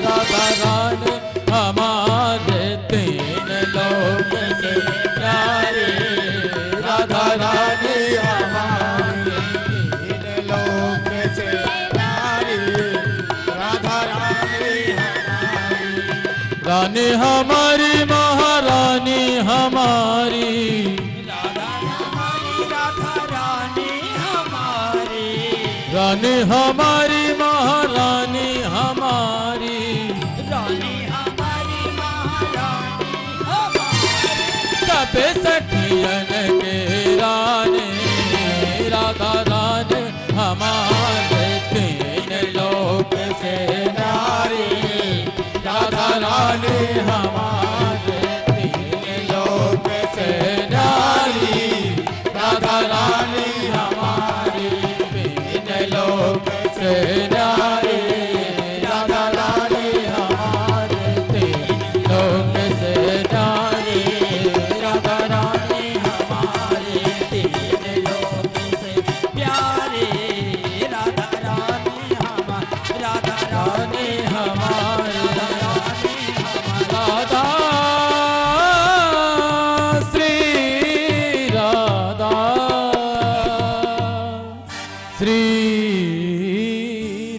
राधा रानी हमारे तीन लोक से प्यारे राधा रानी हमारे तीन लोक से प्यारी राधा रानी रानी हमारी महारानी हमारी राधा हमारी राधा रानी हमारी रानी हमारी महारानी हमारी रानी हमारी महारानी हमारी सब सखियन के रानी राधा रानी हमारे तीन लोक से नारी राधा रानी हमारे तीन लोक से नारी राधा रानी हमारी तीन लोक से नारी राधा रानी हमारे तीन लोक से नारी राधा रानी हमारे तीन लोक से प्यारे राधा रानी हमारी राधा रानी हमारी रानी हमारी राधा श्री राधा श्री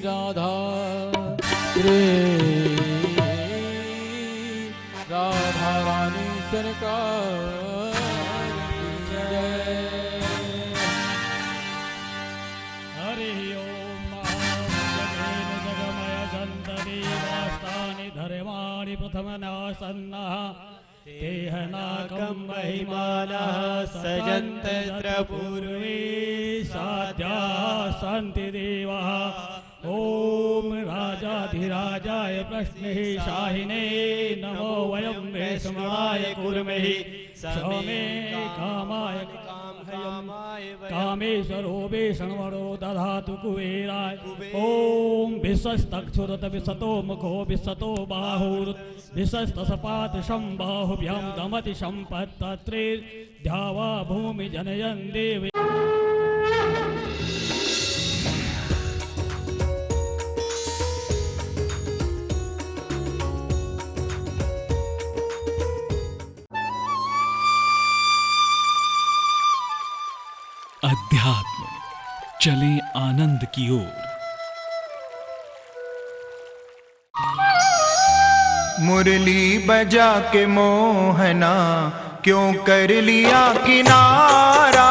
राधा श्री राधा रानी सरकार की जय। हरि ओम महाजगेन जगमय जन्तदेवास्तानि धर्माणि प्रथमनासन्नः तेहनाकं महिमानः सजन्तत्र पूर्वे साध्याः सन्ति देवाः ओम राजाधिराजाय प्रश्ने शाहिने नमो वयं वैष्णवाय कुर्महि सौमे कामाय कामेश्वरो वैष्णवरो दधातु कुबेराय ओम विश्वस्तक्षुरत विशतो मुखो विशतो बाहुर विशस्तसपात शम्बाहुभ्यां दमति सम्पत्तत्रे ध्यावा भूमि जनयन् देव। अध्यात्म चले आनंद की ओर। मुरली बजा के मोहना क्यों कर लिया किनारा,